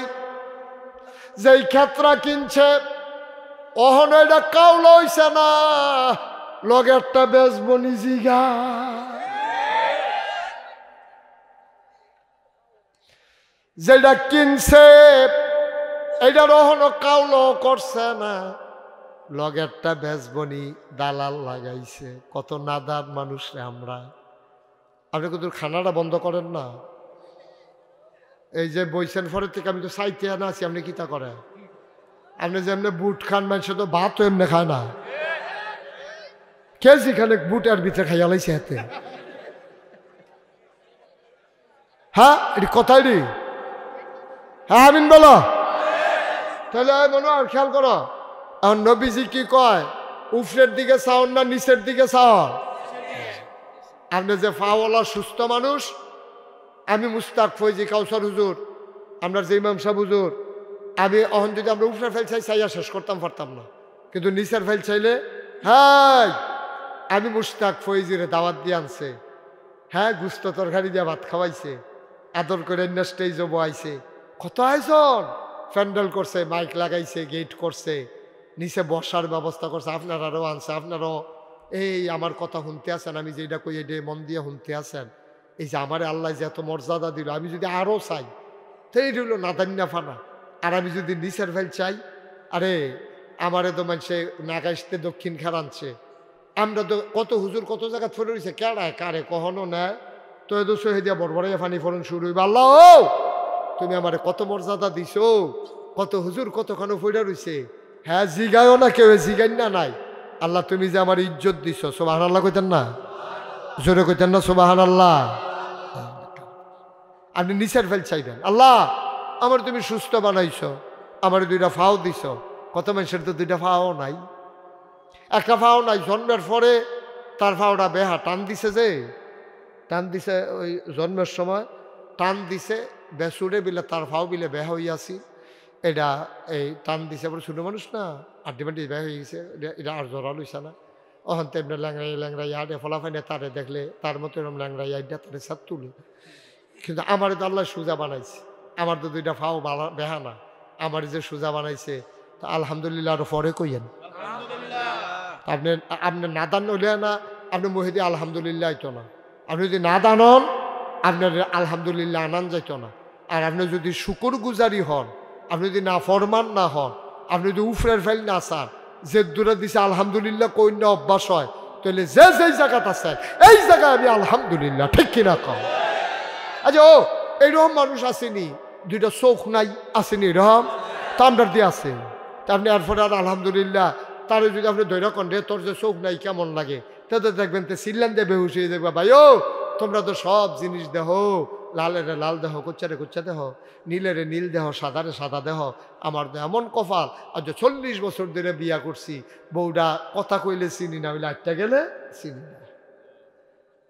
যেই ক্ষেত্রা কিনছে অহন এটা কাউল হইছে না, লগেরটা বেচবো নিজিগা। যেটা কিনছে এটার অহনো কাউল করছে না, লগেরটা বেচবনি দালাল লাগাইছে। কত নাদান মানুষ রে আমরা। আপনি কিন্তু খানাটা বন্ধ করেন না। এই যে বইছেন ফরের থেকে আমি তো চাইতে না আছি, আপনি কিতা করে? আপনি যে এমনি বুট খান, মানুষ তো ভাতও এমনি খায় না। কেজি খানে বুট আর ভিতরে খাইয়া লাইছে হাতে। হ্যাঁ এটি কথাই রে। হ্যাঁ আমিন বলো। তাহলে মনে আর খেয়াল করো, এখন নবীজি কি কয়, উপরের দিকে চাও না নিচের দিকে চাও? আপনি যে ফাওয়ালা সুস্থ মানুষ, আমি মুস্তাক ফৈজি কাউসার হুজুর, আমরা যে ইমাম সাহেব হুজুর, আমি অহন যদি আমরা উপরের ফেল চাই চাইয়া শেষ করতাম পারতাম না, কিন্তু নিচের ফেল চাইলে হ্যাঁ। আমি মুস্তাক ফৈজিরে দাওয়াত দিয়ে আনছে, হ্যাঁ গুস্ত তরকারি দিয়ে ভাত খাওয়াইছে, আদর করে স্টেজও বয়াইছে, কত আয়োজন, প্যান্ডেল করছে, মাইক লাগাইছে, গেট করছে, নিচে বসার ব্যবস্থা করছে, আপনারাও আনছে, আপনারাও এই আমার কথা শুনতে আছেন, আমি যেটা কই এটা মন দিয়ে শুনতে আছেন। এই যে আমার আল্লাহ যে এত মর্যাদা দিল, আমি যদি আরও চাই তো এই রইল নাদান্যা ফানা। আর আমি যদি নিচের ফেল চাই, আরে আমারে তো মানুষে নাগাইতে দক্ষিণ খার আনছে, আমরা তো কত হুজুর কত জায়গা ফেলে রয়েছে, কেড়ায় কারে কখনো নেয়, তো এত শহীদিয়া বড়বড়াইয়া ফানি ফলন শুরু হইবে। আল্লাহ তুমি আমারে কত মর্যাদা দিছ, কত হুজুর কতক্ষণ ফইরা রইছে, হ্যাঁ জিগায়ও না কেউ, জিগাই না নাই। আল্লাহ তুমি যে আমার ইজ্জত দিছ, সুবহানাল্লাহ কইতেন না? জোরে কইতেন না সুবহানাল্লাহ? আপনি নিচের ফেল চাইবেন, আল্লাহ আমার তুমি সুস্থ বানাইছ, আমার দুইটা ফাও দিছ। কত মানুষের তো দুইটা ফাও নাই, একটা ফাও নাই, জন্মের পরে তার ফাওটা বেহা টান দিছে, যে টান দিছে ওই জন্মের সময় টান দিছে, বেসুরে বিলে তার ফাও বিলে বেহা হইয়াছি, এটা এই টান দিছে বলে ছোটো মানুষ না, আড্ডি মাড্ডি বেহা হয়ে গেছে, এটা আর জড়া লইছে না। অহন তো এমনি ল্যাংরাই ল্যাংরাই আডে ফলাফাইনে তারে দেখলে তার মতো এরকম ল্যাংরাই আড্ডা তারে সাত তুলে। কিন্তু আমার তো আল্লাহ সোজা বানাইছে, আমার তো দুইটা ফাও বেহা না, আমার যে সোজা বানাইছে, তা আলহামদুলিল্লাহ আরো পরে কইয়েন। আপনি আপনি নাদান হইলে না, আপনি মহিদি আলহামদুলিল্লাহ আইতো না। আপনি যদি নাদান হন, আপনার আলহামদুলিল্লাহ আনান যাইত না। আর আপনি যদি শুকুর গুজারি হন, আপনি যদি না ফরমান না হন, আপনি যদি উফরের ফেল না চান, যে দূরে দিছে আলহামদুলিল্লাহ কইন্য অভ্যাস হয়, তাহলে যে যেই জায়গাটা আছে এই জায়গায় আমি আলহামদুলিল্লাহ, ঠিক কিনা কম? আচ্ছা ও এইরকম মানুষ আসেনি, দুইটা চোখ নাই আসেনি, এরকম তা আপনার দিয়ে আছে, তা আপনি এরপরে আর আলহামদুলিল্লাহ তারে যদি আপনি ধৈর্য করেন রে তোর যে চোখ নাই কেমন লাগে, তাদের দেখবেন তো সিল্লান দিয়ে বেহুশ হয়ে দেখবা, ভাই ও তোমরা তো সব জিনিস দেহ, লালের লাল দেহ, কোচ্চারে কোচ্চা দেহ, নীলের নীল দেহ, সাদারে সাদা দেহ, আমার তো এমন কপাল, আর যে 40 বছর ধরে বিয়া করছি, বউটা কথা কইলে চিনি না, হইলে আটটা গেলে চিনি না,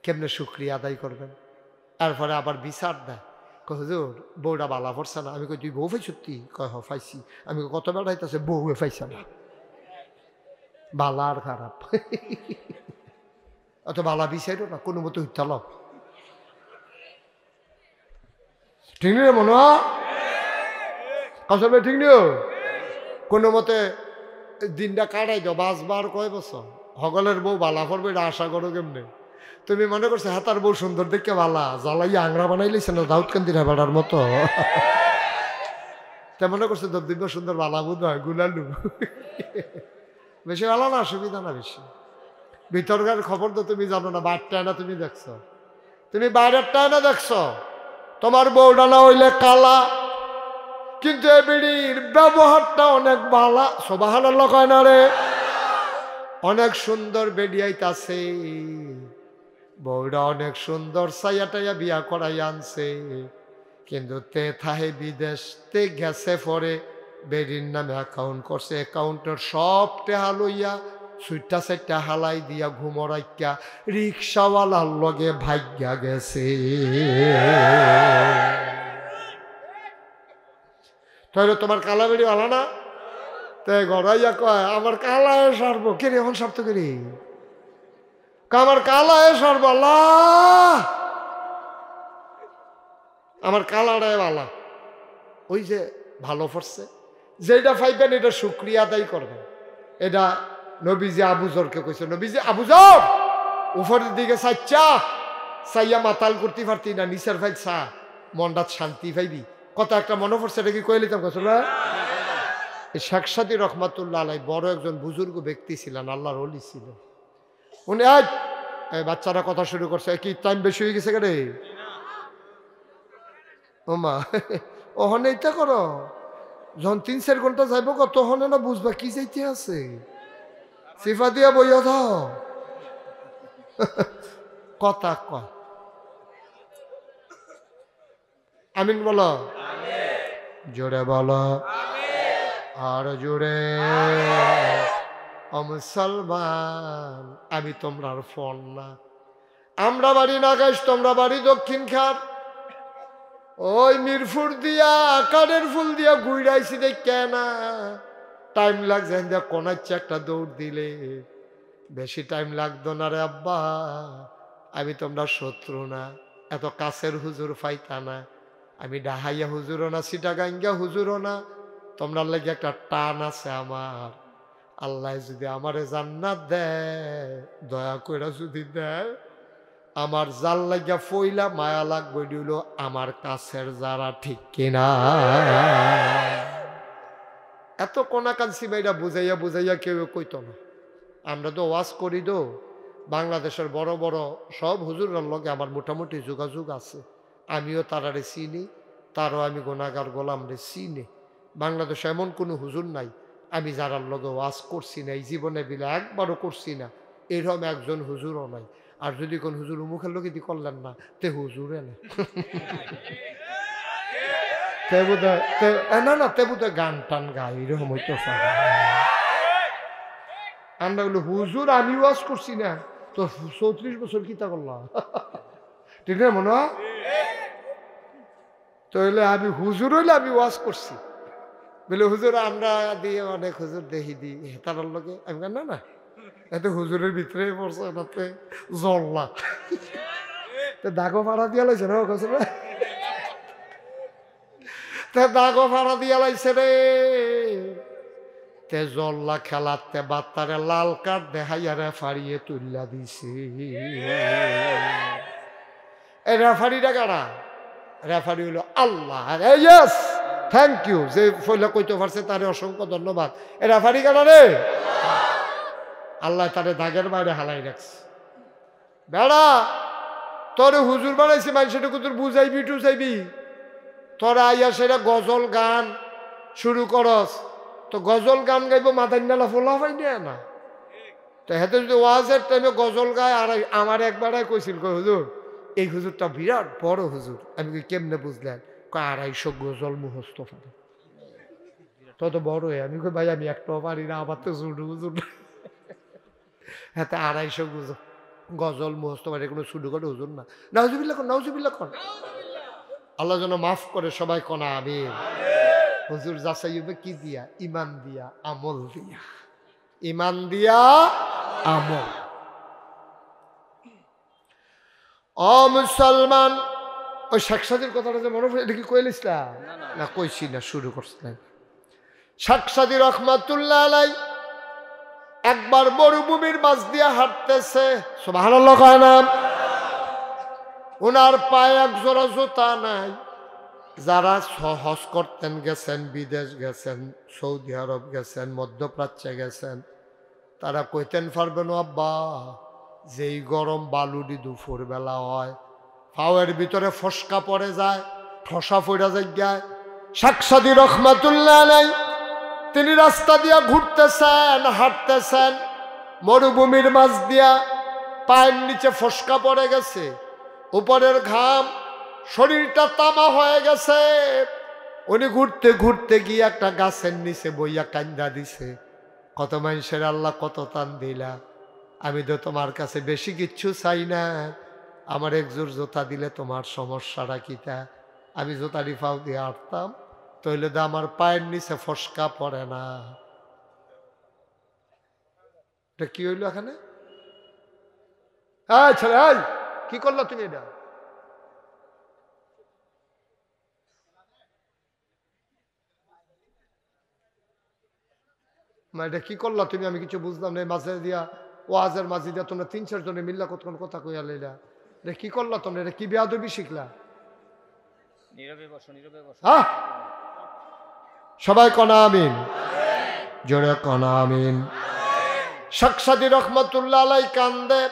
কেমনে শুক্রিয়া আদায় করবেন? এরপরে আবার বিচার দেয়, হুজুর বউটা বালা পড়ছে না, আমি কই তুই বউ ফাইছ? তুই কয় হ ফাইছি। আমি কত বেড়াইতেছে, বউ ফাইছে না, বালা আর খারাপ অত বালা বিচারো না, কোনো মতো হইতাল, ঠিক নেই মনে আসলে, ঠিক নিও কোনো মতে দিনটা কাটাই দাও, বাঁচবার কয় বছর, হগলের বউ বালা পড়বে এটা আশা করো কেমনে? তুমি মনে করছো হাতার বউ সুন্দর দেখে বালা, জ্বালাইয়া আংরা বানাইলেছে না দাউদকান্দির হেবাটার মতো, তা মনে করছে দিব্য সুন্দর বালা বুধ হয় গুলালু, বেশি ভালো না, সুবিধা না বেশি। ভিতরকার খবর তো তুমি জানো না, বাইরটা না তুমি দেখছো, তুমি বাইরেরটা না দেখছো, তোমার বউটা না হইলে কালা, কিন্তু এই বিড়ির ব্যবহারটা অনেক ভালো, সুবহানাল্লাহ কয় না রে? অনেক সুন্দর বেডি আইতাছে, বউরা অনেক সুন্দর সাইয়াটাইয়া বিয়া করাই আনছে, কিন্তু তে থাহে বিদেশ তে গেছে পরে বেডির নামে অ্যাকাউন্ট করছে, অ্যাকাউন্টের সব টেহা লইয়া সুইটা সেটা হালাই দিয়া ঘুমরাইকা রিক্সাওয়ালার লগে ভাগ্যা গেছে। তাহলে তোমার কালা বেড়ি ভালো না? তাই গড়াইয়া কয় আমার কালায় সারবো, কে রে এখন সারতো কে রে? আমার কালায় সারবো, আল্লাহ আমার কালাটায় ভালো। ওই যে ভালো পড়ছে, যেটা পাইবেন এটা শুকরিয়া আদায় করবেন। এটা নবীজি আবুজরকে কইছে, নবীজি আবুজর উপরের দিকে চাইয়া মাতাল করতে পারতি না, নিচের ভাই চা মনটা শান্তি পাইবি। কত একটা মনে পড়ছে, এটা কি কয়ে লিতাম কছিল? শেখ সাদী রহমাতুল্লাহ আলাই বড় একজন বুজুর্গ ব্যক্তি ছিলেন, আল্লাহর ওলি ছিল। উনি এই বাচ্চারা কথা শুরু করছে, কি টাইম বেশি হয়ে গেছে রে? ও মা ওহনে এটা করো, যখন 3-4 ঘন্টা যাইব তখন না বুঝবা কি যাইতে আছে, সিফা দিয়া বইয়া দাও কথা কয়। আমিন বলো, জোরে বলো, আর জোরে। ও মুসলমান, আমি তোমরার ফোন না, আমরা বাড়ি নাগাইশ, তোমরা বাড়ি দক্ষিণ খাট। ওই মিরপুর দিয়া কাঠের ফুল দিয়া ঘুরাইছি দেখে না, টাইম লাগছে কোনাচ্ছে একটা দৌড় দিলে, বেশি টাইম লাগতো না রে আব্বা। আমি তোমরা শত্রু না, এত কাছের হুজুর পাইতা না, আমি ডাহাইয়া হুজুরও না, সিটাগাঙ্গা হুজুরও না, তোমরা লাগে একটা টান আছে আমার। আল্লাহ যদি আমারে জান্নাত দেয়, দয়া করে যদি দেয়, আমার জাল লাগিয়া ফইলা মায়া লাগবে দিল আমার কাছের যারা, ঠিক কিনা? এত কোনা কানসি বাইরা বুঝাইয়া বুঝাইয়া কেউ কইতো না। আমরা তো ওয়াজ করি, তো বাংলাদেশের বড় বড় সব হুজুরের লগে আমার মোটামুটি যোগাযোগ আছে, আমিও তারারে চিনি, তারও আমি গুনাহগার গোলাম রে চিনি। বাংলাদেশে এমন কোনো হুজুর নাই আমি যারার লগে ওয়াজ করছি না, এই জীবনে বিলে একবারও করছি না, এরকম একজন হুজুরও নাই। আর যদি কোন হুজুর মুখের লোকে দি করলেন না, তে হুজুরে না, না তে বোধ গান টান গাই, এরকম হইতে পারে। আমরা বলি হুজুর আমি ওয়াজ করছি না, তো 34 বছর কিতা করলাম, ঠিক না মনে হয়? তাহলে আমি হুজুর হইলে আমি ওয়াজ করছি, বলে হুজুর আমরা দিয়ে অনেক হুজুর দেখি দিই তার লোকে। আমি না না, এত হুজুরের ভিতরে পড়ছে ওনাতে জল্লা দাগো ভাড়া দিয়া লাইছে না, দাগো ভাড়া দিয়া লাইছে রে। তে জল্লা খেলাতে বাত্তারে লাল কার্ড দেখাইয়া রেফারিয়ে তুল্লা দিছে। এই রেফারিটা কারা? রেফারি হইল আল্লাহ। ইয়েস, থ্যাংক ইউ, যে ফইলা কইতে পারছে তারে অসংখ্য ধন্যবাদ। এ রেফারি কারা রে? আল্লাহ তারে দাগের বাইরে হালাই রাখছে। বেড়া তোরে হুজুর বানাইছে, মানুষটাকে তোর বুঝাইবি টুজাইবি, তোরা আইয়া সেটা গজল গান শুরু করস, তো গজল গান গাইব মাদান্নালা ফোলা পাই না। তো হেতে যদি ওয়াজের টাইমে গজল গায়, আর আমার একবারাই কইছিল, কই হুজুর এই হুজুরটা বিরাট বড় হুজুর। আমি কেমনে বুঝলেন? 250 গজল মুখস্থ পারে, তত বড়। আমি কই ভাই আমি একটাও পারি না, আবার তো ছোট হুজুর। হ্যাঁ, 250 গজল মুখস্থ পারে, কোনো শুরু করে হুজুর না। নাউজুবিল্লাহ কোন, নাউজুবিল্লাহ কোন, আল্লাহ যেন মাফ করে সবাই কোনা আমিন। হুজুর যাচাইবে কি দিয়া? ইমান দিয়া, আমল দিয়া, ইমান দিয়া আমল। ও মুসলমান, ওই শেখ সাদীর কথাটা যে মনে পড়ে, এটা কি কইলিসলাম না? কইছি না, শুরু করছিলাম। শেখ সাদী রহমাতুল্লাহ আলাই একবার মরুভূমির মাঝ দিয়া হাঁটতেছে, সুবহানাল্লাহ কয় না? ওনার পায়ে এক জোড়া জুতা নাই। যারা হজ করতেন গেছেন, বিদেশ গেছেন, সৌদি আরব গেছেন, মধ্যপ্রাচ্যে গেছেন, তারা কইতেন পারবেন আব্বা, যেই গরম বালুডি দুপুর বেলা হয়, পাওয়ের ভিতরে ফসকা পড়ে যায়, ঠসা পড়া যায়, শেখ সাদী রহমাতুল্লাহ আলাইহি তিনি রাস্তা দিয়া ঘুরতেছেন, হাঁটতেছেন, মরুভূমির মাঝ দিয়া পায়ের নিচে ফসকা পড়ে গেছে, উপরের ঘাম, শরীরটা তামা হয়ে গেছে। উনি ঘুরতে ঘুরতে গিয়ে একটা গাছের নিচে বইয়া কান্দা দিছে, কত মানুষের আল্লাহ কত তান দিলা, আমি তো তোমার কাছে বেশি কিচ্ছু চাই না, আমার একজোর জোতা দিলে তোমার সমস্যাটা কিতা, আমি জোতারি ফাও দিয়ে হাঁটতাম, তাইলে তো আমার পায়ের নিচে ফসকা পড়ে না। এটা কি হইলো এখানে? ছেলে কি করলো তুমি? এটা এটা কি করলা তুমি? আমি কিছু বুঝলাম না। মাঝে দিয়া ওয়াজের মাঝে দিয়া তোমরা 3-4 জনে মিল্লা কতক্ষণ কথা কইয়া লইলা, এটা কি করলা তোমরা? এটা কি বেয়াদবি শিখলা? সবাই কনা আমিন, জোরে কনা আমিন। শেখ সাদী রহমাতুল্লাহ আলাইহি কান্দে,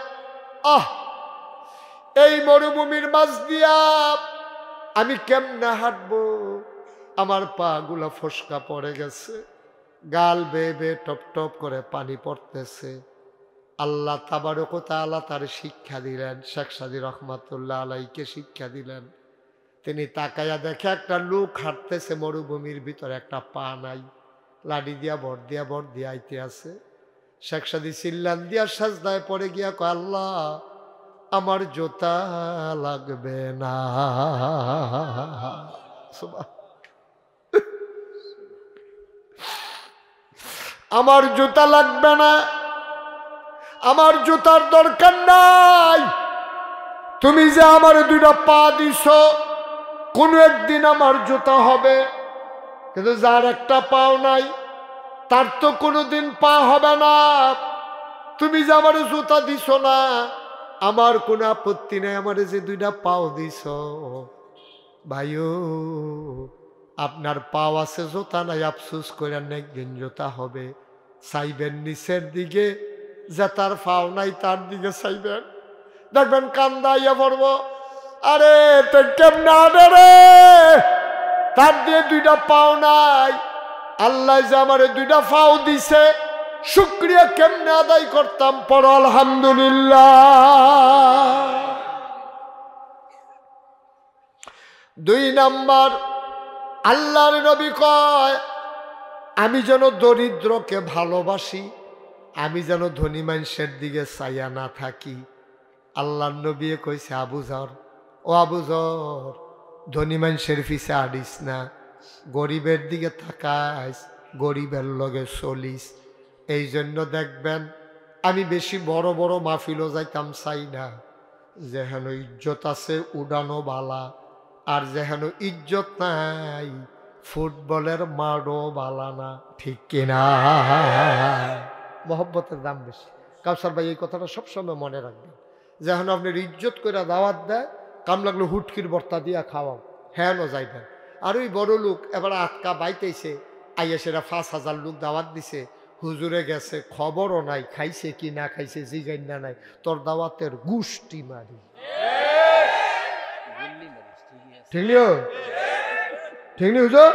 এই মরুভূমির মাঝ দিয়া আমি কেমনে হাঁটবো, আমার পা গুলা ফসকা পড়ে গেছে, গাল বেয়ে বেয়ে টপ টপ করে পানি পড়তেছে। আল্লাহ তাবারক ওয়া তাআলা তার শিক্ষা দিলেন, শেখ সাদী রহমাতুল্লাহ আলাইহিকে শিক্ষা দিলেন। তিনি তাকায়া দেখে একটা লোক হাঁটতেছে মরুভূমির ভিতরে, একটা পা নাই, লাডি দিয়া ভর দিয়া আইতে আছে। শেখ সাদী চিল্লান দিয়া সাজদায় পড়ে গিয়া কয়, আল্লাহ আমার জুতা লাগবে না, আমার জুতা লাগবে না, আমার জুতার দরকার নাই, তুমি যে আমার 2টা পা দিছ, কোনো একদিন আমার জুতা হবে, কিন্তু যার একটা পাও নাই তার তো কোনোদিন পা হবে না, তুমি যে আমার জুতা দিছ না, আমার কোনো আপত্তি নাই, আমার যে 2টা পাও দিছ। ভাইও আপনার পাও আছে, জুতা নাই, আফসোস করেন না, একদিন জুতা হবে। চাইবেন নিচের দিকে, যে তার পাও নাই তার দিকে চাইবেন, দেখবেন কান্দাইয়া পড়ব, আরে তো কেমনে হবে রে, তার দিয়ে 2টা পাও নাই, আল্লাহ যে আমার 2টা পাও দিছে, শুকরিয়া কেমনে আদায় করতাম, পড়ো আলহামদুলিল্লাহ। 2 নাম্বার, আল্লাহর নবী কয়, আমি যেন দরিদ্রকে ভালোবাসি, আমি যেন ধনী মানুষের দিকে চাইয়া না থাকি। আল্লাহর নবী কইছে, আবু যর, ও আবু যর, ধনী মানুষের পিছে আডিস না, গরিবের দিকে তাকাইস, গরিবের লগে চলিস। এই জন্য দেখবেন আমি বেশি বড় বড় মাহফিলও যাইতাম চাই না, যেহেন ইজ্জত আছে উড়ানো বালা, আর যেহেন ইজ্জত নাই ফুটবলের মাঠও বালা না, ঠিক কিনা? মহব্বতের দাম বেশি। কাউসার ভাই এই কথাটা সবসময় মনে রাখবেন, যেহেন আপনার ইজ্জত করে দাওয়াত দেয়, কাম লাগলো হুটকির বর্তা দিয়া খাওয়াও, হ্যাঁ যাইবেন। আর ওই বড় লোক এবার আটকা বাইতেছে, আইয়া সেরা 5,000 লোক দাওয়াত দিছে, হুজুরে গেছে, খবরও নাই, খাইছে কি না খাইছে জিগাইন না নাই, তোর দাওয়াতের গুষ্টি মারি। ঠিক নি হুজুর,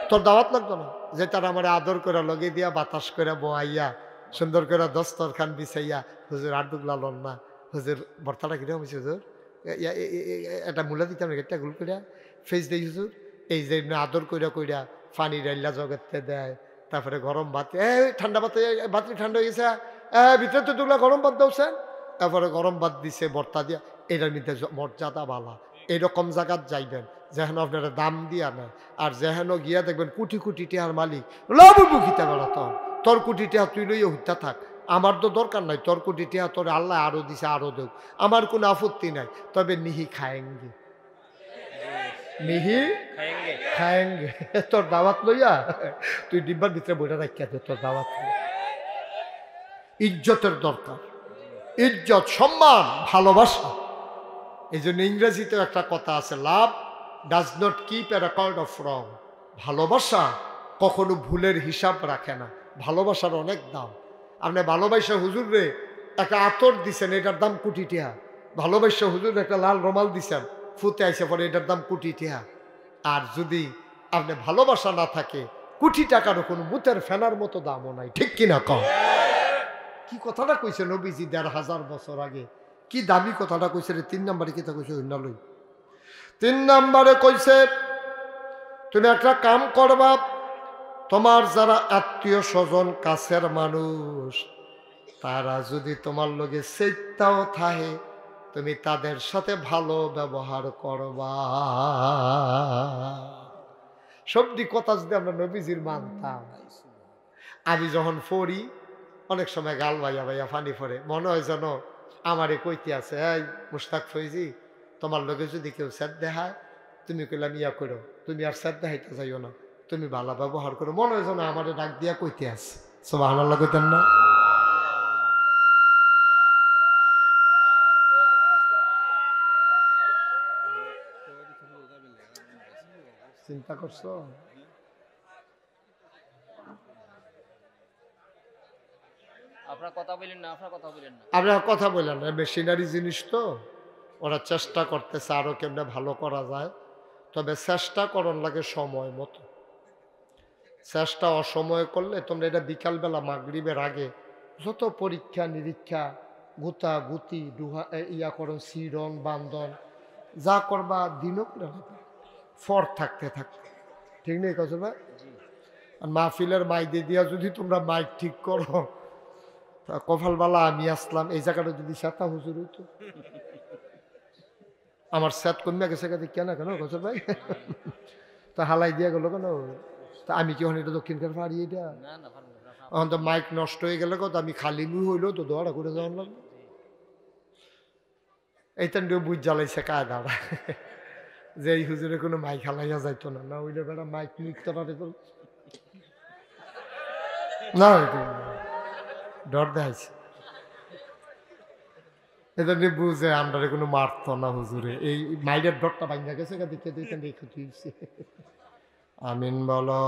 তোর দাওয়াত লাগতো না, যে তার আমার আদর করে লগে দিয়া বাতাস করে বোয়াইয়া সুন্দর করে দস্তরখান বিছাইয়া, হুজুর আর দুগলা লন না, হুজুর বর্তাটা কিরকম হয়েছে, হুজুর একটা মূলা দিতাম না, একটা গুল করিয়া ফেস দেই হুজুর, এই যে আদর কইরা কইরা পানি ডাইলা জগতে দেয়, তারপরে গরম ভাত, ঠান্ডা ভাত, ভাতটি ঠান্ডা হয়ে গেছে, ভিতরে তো দুগলা গরম ভাত দেওছেন, তারপরে গরম ভাত দিছে বর্তা দিয়া, এটার মধ্যে মর্যাদা বালা। এরকম জায়গাত যাইবেন যেহেন আপনারা দাম দিয়া নেয়, আর যেহেন গিয়া দেখবেন কোটি কোটি টিয়ার মালিক, লবুখিতে বেড়া, তোর কোটি টিয়া তুই লইয়া হত্যা থাক, আমার তো দরকার নাই, তোর কোটি টিয়া তোর আল্লাহ আরো দিছে, আরো দেখ, আমার কোনো আপত্তি নাই, তবে নিহি খায়েঙ্গে, নিহি খায়েঙ্গে, তোর দাওয়াত লইয়া তুই ডিব্বার ভিতরে বইটা রাখিয়া দে, তোর দাওয়াত। ইজ্জতের দরকার, ইজ্জত, সম্মান, ভালোবাসা। এই জন্য ইংরেজিতেও একটা কথা আছে, লাভ does not keep A record of রং। ভালোবাসা কখনো ভুলের হিসাব রাখে না, ভালোবাসার অনেক দাম। আপনি ভালোবাসা হুজুর রে একটা আতর দিছেন, এটার দাম কোটি টিয়া, ভালোবাসা হুজুর একটা লাল রুমাল দিছেন, ফুতে আইসে পরে, এটার দাম কোটি টিয়া। আর যদি আপনি ভালোবাসা না থাকে কোটি টাকারও কোনো মুতের ফেনার মতো দামও নাই, ঠিক কিনা কম? কি কথাটা কইছে নবীজি ১৫০০ বছর আগে, কি দামি কথাটা কইছে রে। ৩ নম্বরে কি তা কইছে লই, ৩ নম্বরে কইছে তুমি একটা কাম করবা, তোমার যারা আত্মীয় স্বজন কাছের মানুষ তারা যদি তোমার লগে সেইটাও থাকে তুমি তাদের সাথে ভালো ব্যবহার করবা। সবদি কথা যদি আমরা নবীজির মানতাম, আমি যখন পড়ি অনেক সময় গাল ভাইয়া ভাইয়া ফানি পড়ে, মনে হয় যেন আমারে কইতে আছে, এই মুশতাক ফৈজি তোমার লগে যদি কেউ স্যার দেখায় তুমি কইলাম ইয়া করো, তুমি আর স্যার দেখাইতে যাইও না, তুমি ভালো ব্যবহার করো, মনে হয় যেন আমারে ডাক দিয়া কইতে আছে। সুবহানাল্লাহ কইতেন না? চিন্তা করছো? আপনারা কথা বলেন না, আপনারা কথা বলেন না। আপনারা কথা বললেন না, মেশিনারি জিনিস তো, ওরা চেষ্টা করতেছে আরো কেমনে ভালো করা যায়, তবে চেষ্টা করন লাগে সময় মতো। চেষ্টা অসময় করলে তোমরা এটা বিকালবেলা মাগরিবের আগে যত পরীক্ষা নিরীক্ষা গুতা গুতি ডুহা ইয়া করন সিরন বান্ধন যা করবা দিনও করে ফর থাকতে থাকতে, ঠিক নেই কথা ভাই? আর মাহফিলের মাইদে দিয়া যদি তোমরা মাইক ঠিক করো, তা কপালবালা আমি আসলাম এই জায়গাটা যদি সেতা হুজুর হইতো, আমার স্যাত কমিয়া গেছে কেন কেন কথা ভাই? তা হালাই দিয়া গেল কেন? তা আমি কি এটা দক্ষিণকার পারি এটা? এখন তো মাইক নষ্ট হয়ে গেলে কত, আমি খালি মুই হইলো তো দোয়াটা করে যাওয়ার লাগবে। এইটান বুঝ জ্বালাইছে কায়দাটা যে এই হুজুরে কোনো মাইক হালাইয়া যাইতো না, না ওইটা বেড়া মাইক নিকটা না ডর দেখাইছে, এটা নিয়ে বুঝে আমরা কোনো মারতো না হুজুরে, এই মাইরের ডরটা ভাঙা গেছে দেখে দেখে দেখে তুইছে। আমিন বলো।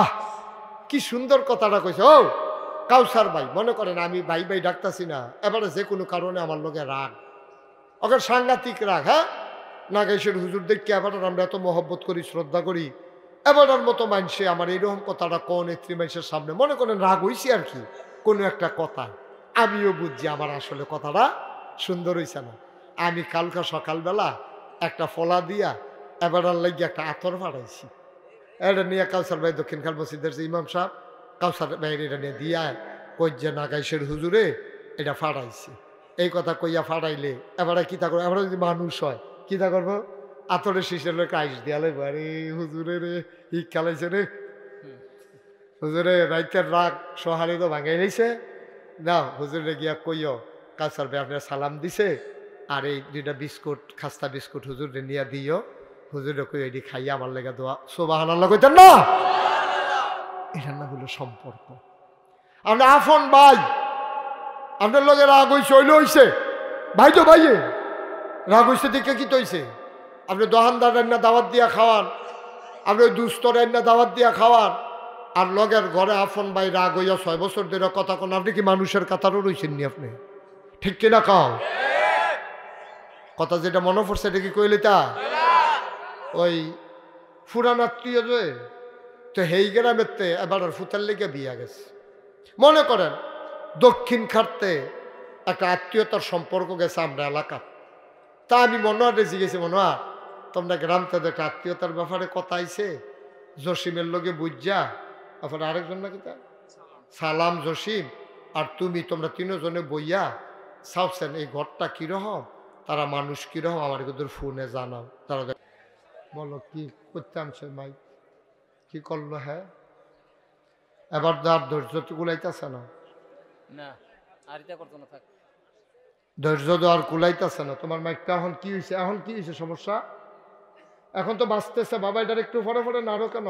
আহ কি সুন্দর কথাটা কইছে। ও কাউসার ভাই, মনে করেন আমি ভাই ভাই ডাকতাছি না, এবারে যে কোনো কারণে আমার লোকে রাগ, ওকে সাংঘাতিক রাগ, হ্যাঁ নাগেশের হুজুর দেখি এবার আমরা এত মহব্বত করি শ্রদ্ধা করি, এবারের মতো মানুষে আমার এইরকম কথাটা কোন নেত্রী মানুষের সামনে মনে করেন রাগ হইছি আর কি কোনো একটা কথা, আমিও বুঝছি আমার আসলে কথাটা সুন্দর হইছে না। আমি কালকা সকালবেলা একটা ফলা দিয়া এবার লাগিয়ে একটা আতর ফাটাইছি, এটা নিয়ে কাউসার ভাই দক্ষিণ খাল মসজিদের যে ইমাম সাহেব কাউসার ভাইয়ের এটা নিয়ে দিয়া কই যে নাগাইশের হুজুরে এটা ফাটাইছি, এই কথা কইয়া ফাটাইলে এবারে কিতা করবো, এবারে যদি মানুষ হয় কিতা করবো, আতরের শীষের লোক আইস দিয়ালে আরে হুজুরে রে ই খেলাইছে রে, হুজুরে রাইতের রাগ সহারে তো ভাঙাই নিছে না, হুজুরে গিয়া কইও কাউসার ভাই আপনার সালাম দিছে আর এই 2টা বিস্কুট খাস্তা বিস্কুট হুজুরে নিয়ে দিও, হুজুরে কই এটি খাইয়া আমার লেগে দোয়া সুবহানাল্লাহ কইতেন না? এটা না হলো সম্পর্ক। আপনি আফন ভাই, আপনার লগে রাগ হইছে হইলে হইছে ভাই তো ভাইয়ে রাগ হইছে দেখে কি তৈছে, আপনি দোকানদার রান্না দাওয়াত দিয়া খাওয়ান, আপনি ওই দুস্থ রান্না দাওয়াত দিয়া খাওয়ান, আর লগের ঘরে আফন ভাই রাগ হইয়া 6 বছর ধরে কথা কোন, আপনি কি মানুষের কাতারও রইছেন নি আপনি, ঠিক কিনা কাও? কথা যেটা মনে পড়ছে এটা কি কইলে তা ওই ফুরান আত্মীয় যে তো হেই গ্রামের এবার ফুতার লেগে বিয়া গেছে, মনে করেন দক্ষিণ খাটতে একটা আত্মীয়তার সম্পর্ক গেছে আমরা এলাকা, তা আমি মনে হয় জিগেছি মনে হয় তোমরা গ্রাম থেকে একটা আত্মীয়তার ব্যাপারে কথা আইছে, জসিমের লোকে বুঝা তারপরে আরেকজন নাকি তা সালাম জসিম আর তুমি তোমরা 3 জনে বইয়া চাওছেন এই ঘরটা কিরকম, তারা মানুষ কিরকম আমার কিন্তু ফোনে জানাও, তারা বলো কি করতাম সে মাই কি করলো, হ্যাঁ এবার তার ধৈর্য তো কুলাইতেছে না, ধৈর্য তো আর কুলাইতেছে না, তোমার মাইকটা এখন কি হয়েছে, এখন কি হয়েছে সমস্যা, এখন তো বাঁচতেছে বাবা, এটার একটু পরে পরে নাড়ো কেন,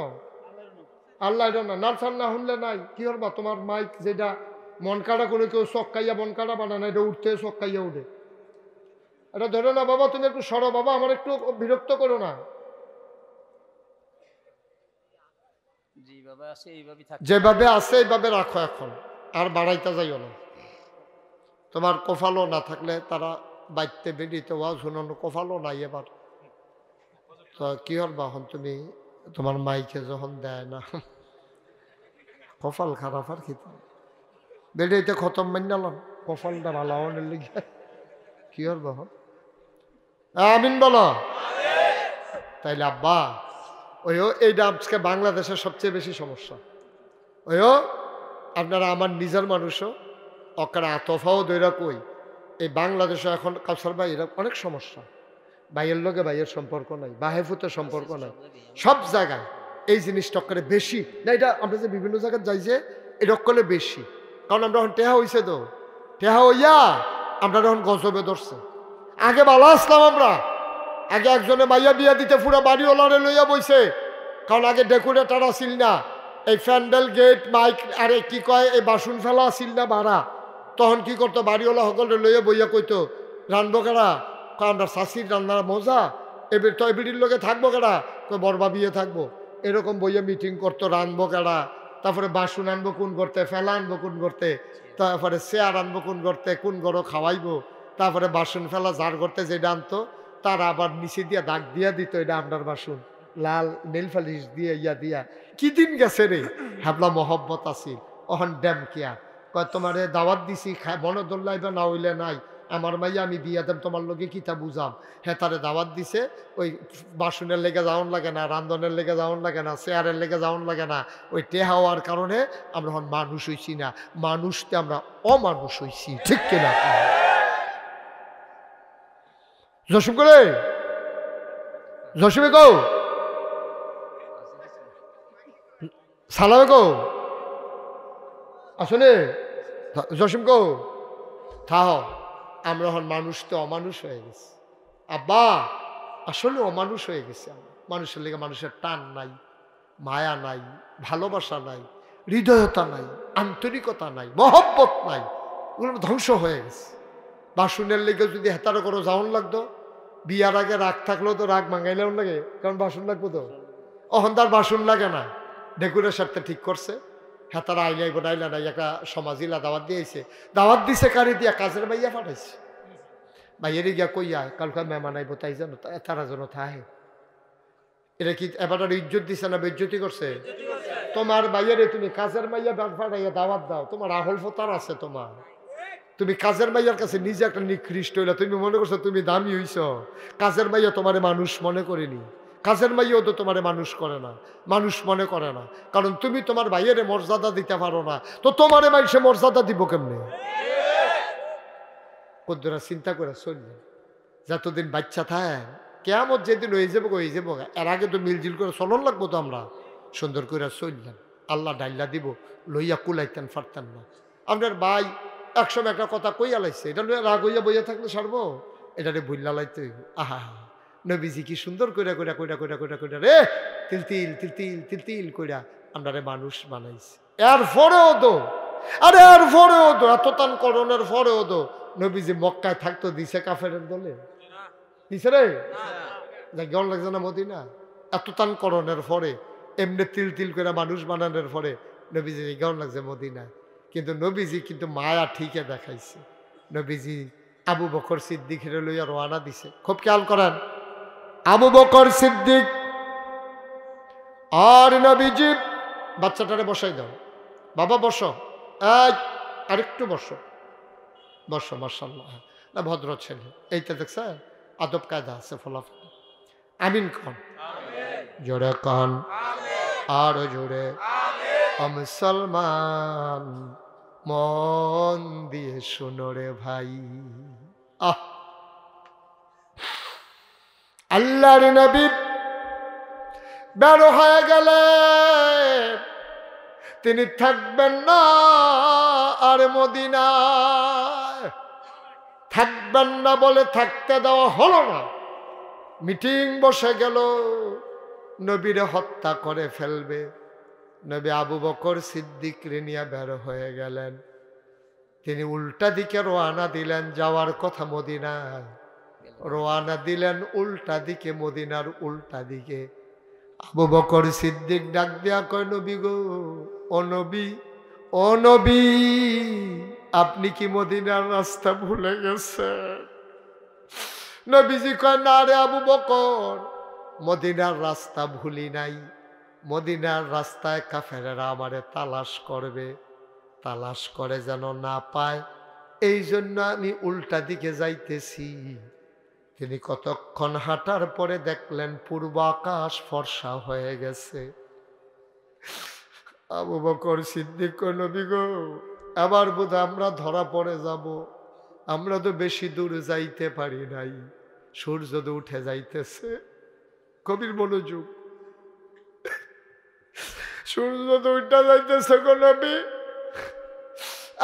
আল্লাহ না নাড়ছান না শুনলে নাই কি করবা, তোমার মাইক যেটা মন কাটা কোনো কেউ চক্কাইয়া মন কাটা বানায় না, এটা উঠতে চক্কাইয়া উঠে, এটা ধরো না বাবা, তুমি একটু সরো বাবা, আমার একটু বিরক্ত করো না, যেভাবে আছে এইভাবে রাখো, এখন আর বাড়াইতে যাইও না, তোমার কফালও না থাকলে তারা বাইতে বেরিতে ওয়া শুনানো কফালও নাই, এবার তো কি হল বাহন তুমি তোমার মাইকে যখন দেয় না কপাল খারাপ আর খেতে বেড়ে এটা খতম মান্যালাম কপালটা ভালো হওয়ার লিগে কি হল বাহন আমিন বলো তাইলে আব্বা ওইও এইটা আজকে বাংলাদেশের সবচেয়ে বেশি সমস্যা ওইও আপনারা আমার নিজের মানুষও অকারা আতফাও দৈরা কই এই বাংলাদেশে এখন কাউসার ভাই এরা অনেক সমস্যা ভাইয়ের লগে ভাইয়ের সম্পর্ক নাই বাহেফুতের সম্পর্ক নাই সব জায়গায় এই জিনিসটা করে বেশি না এটা আমরা যে বিভিন্ন জায়গায় যাই যে এটা করলে বেশি কারণ আমরা এখন টেহা হইছে তো টেহা হইয়া আমরা এখন গজবে ধরছে আগে ভালো আসলাম আমরা আগে একজনে মাইয়া বিয়া দিতে পুরো বাড়িওয়ালারে লইয়া বইছে কারণ আগে ডেকোরেটার আসিল না এই প্যান্ডেল গেট মাইক আরে কি কয় এই বাসন ফেলা আসিল না ভাড়া তখন কি করতো বাড়িওয়ালা সকলে লইয়া বইয়া কইতো রানবো কেরা আমরা শাশির রান্নার মজা এবার তো এবিডির লোকে থাকবো কেরা তো বরবা বিয়ে থাকবো এরকম বইয়া মিটিং করতো রানবো কেরা তারপরে বাসন আনবো কোন করতে ফেলা আনবো কোন করতে তারপরে চেয়ার আনবো কোন করতে কোন গরো খাওয়াইবো তারপরে বাসন ফেলা যার করতে যেটা আনতো তারা আবার নিচে দিয়া দাগ দিয়া দিত এটা আপনার বাসন লাল নীল ফালিশ দিয়ে ইয়া দিয়া কি দিন গেছে রে হাবলা মহব্বত আসিল অহন ড্যাম কেয়ার কয় তোমারে দাওয়াত দিছি মনে দোল্লাইবা না হইলে নাই আমার মাইয়া আমি বিয়া দেব তোমার লোকে কিতা বুঝাম হ্যাঁ তারে দাওয়াত দিছে ওই বাসনের লেগে যাওয়ান লাগে না রান্ধনের লেগে যাওয়ান লাগে না চেয়ারের লেগে যাওয়ান লাগে না ওই টেহা হওয়ার কারণে আমরা এখন মানুষ হইছি না মানুষতে আমরা অমানুষ হইছি ঠিক কিনা জসিম করে জসিমে কো সালামে কো আসলে জসিম কো থাহ আমরা এখন মানুষ তো অমানুষ হয়ে গেছি আব্বা আসলে অমানুষ হয়ে গেছে মানুষের লেগে মানুষের টান নাই মায়া নাই ভালোবাসা নাই হৃদয়তা নাই আন্তরিকতা নাই মহব্বত নাই ওগুলো ধ্বংস হয়ে গেছে বাসনের লেগে যদি হেতারো করো যাওন লাগতো বিয়ার আগে রাগ থাকলেও তো রাগ মাঙ্গাইলেও লাগে কারণ বাসন লাগবো তো অহন তার বাসন লাগে না ডেকোরেশনটা ঠিক করছে হ্যাঁ তারা আইলাই বোনাইলা নাই একটা সমাজিলা দাওয়াত দিয়েছে দাওয়াত দিছে কারি দিয়া কাজের মাইয়া পাঠাইছে ভাইয়েরই গিয়া কইয়া কালকা মেহমান আইব তাই জানো তারা যেন থাহে এটা কি এবার ইজ্জত দিছে না বেজ্জতি করছে তোমার ভাইয়েরে তুমি কাজের মাইয়া পাঠাইয়া দাওয়াত দাও তোমার আহল ফতার আছে তোমার তুমি কাজের মাইয়ার কাছে নিজে একটা নিকৃষ্ট হইলা তুমি মনে করছো তুমি দামি হইছ কাজের মাইয়া তোমারে মানুষ মনে করেনি কাজের মাইয়াও তো তোমারে মানুষ করে না মানুষ মনে করে না কারণ তুমি তোমার ভাইয়ের মর্যাদা দিতে পারো না তো তোমারে মানুষে মর্যাদা দিব কেমনে কদ্দুরা চিন্তা করে চললেন যতদিন বাচ্চা থাকে কেমন যেদিন হয়ে যাবো এর আগে তো মিলজিল করে চলন লাগবো তো আমরা সুন্দর করে চললেন আল্লাহ ডাইল্লা দিব লইয়া কুলাইতেন পারতেন না আপনার ভাই একসময় একটা কথা কইয়া লাইছে এটা লইয়া রাগ হইয়া বইয়া থাকলে সারবো এটারে ভুল্লা লাইতে আহা নবীজি কি সুন্দর কইরা কইরা কইরা কইরা কইরা কইরা রে তিল তিল তিল তিল তিল তিল কইরা আপনারে মানুষ বানাইছে এর পরেও তো আরে এর পরেও তো এত তান করণের পরেও তো নবীজি মক্কায় থাকতো দিছে কাফেরের দলে দিছে রে কেমন লাগছে না মদিনা এত তান করণের পরে এমনি তিল তিল করে মানুষ বানানোর পরে নবীজি কেমন লাগছে মদিনা কিন্তু নবীজি কিন্তু মায়া ঠিকই দেখাইছে নবীজি আবু বকর সিদ্দিকের লইয়া রওনা দিছে খুব খেয়াল করেন আবু বকর সিদ্দিক আর নবীজি বাচ্চাটারে বসাই দাও বাবা বসো আরেকটু বসো বসো মাশাআল্লাহ না ভদ্র ছেলে এইটা দেখছে আদব কায়দা আছে ফলাফল আমিন কন জোরে কন আর জোরে মুসলমান মন দিয়ে শোনো রে ভাই আল্লাহর নবী বের হয়ে গেলে তিনি থাকবেন না আর মদিনায় থাকবেন না বলে থাকতে দেওয়া হলো না মিটিং বসে গেল নবীরে হত্যা করে ফেলবে নবী আবু বকর সিদ্দিক নিয়ে বের হয়ে গেলেন তিনি উল্টা দিকে রওনা দিলেন যাওয়ার কথা মদিনায় রওনা দিলেন উল্টা দিকে মদিনার উল্টা দিকে আবু বকর সিদ্দিক ডাক দেয়া কয় নবী গো ও নবী ও নবী আপনি কি মদিনার রাস্তা ভুলে গেছেন নবীজি কয় না রে আবু বকর মদিনার রাস্তা ভুলি নাই, মদিনার রাস্তায় কাফেরেরা আমারে তালাশ করবে, তালাশ করে যেন না পায়, এই জন্য আমি উল্টা দিকে যাইতেছি। তিনি কতক্ষণ হাঁটার পরে দেখলেন পূর্ব আকাশ ফর্সা হয়ে গেছে। আবু বকর সিদ্দিক কই, নবী গো, আবার বোধ আমরা ধরা পড়ে যাব, আমরা তো বেশি দূর যাইতে পারি নাই, সূর্য তো উঠে যাইতেছে। কবির মনোযোগ, সূর্য তো উঠে যাইতেছে গো নবী,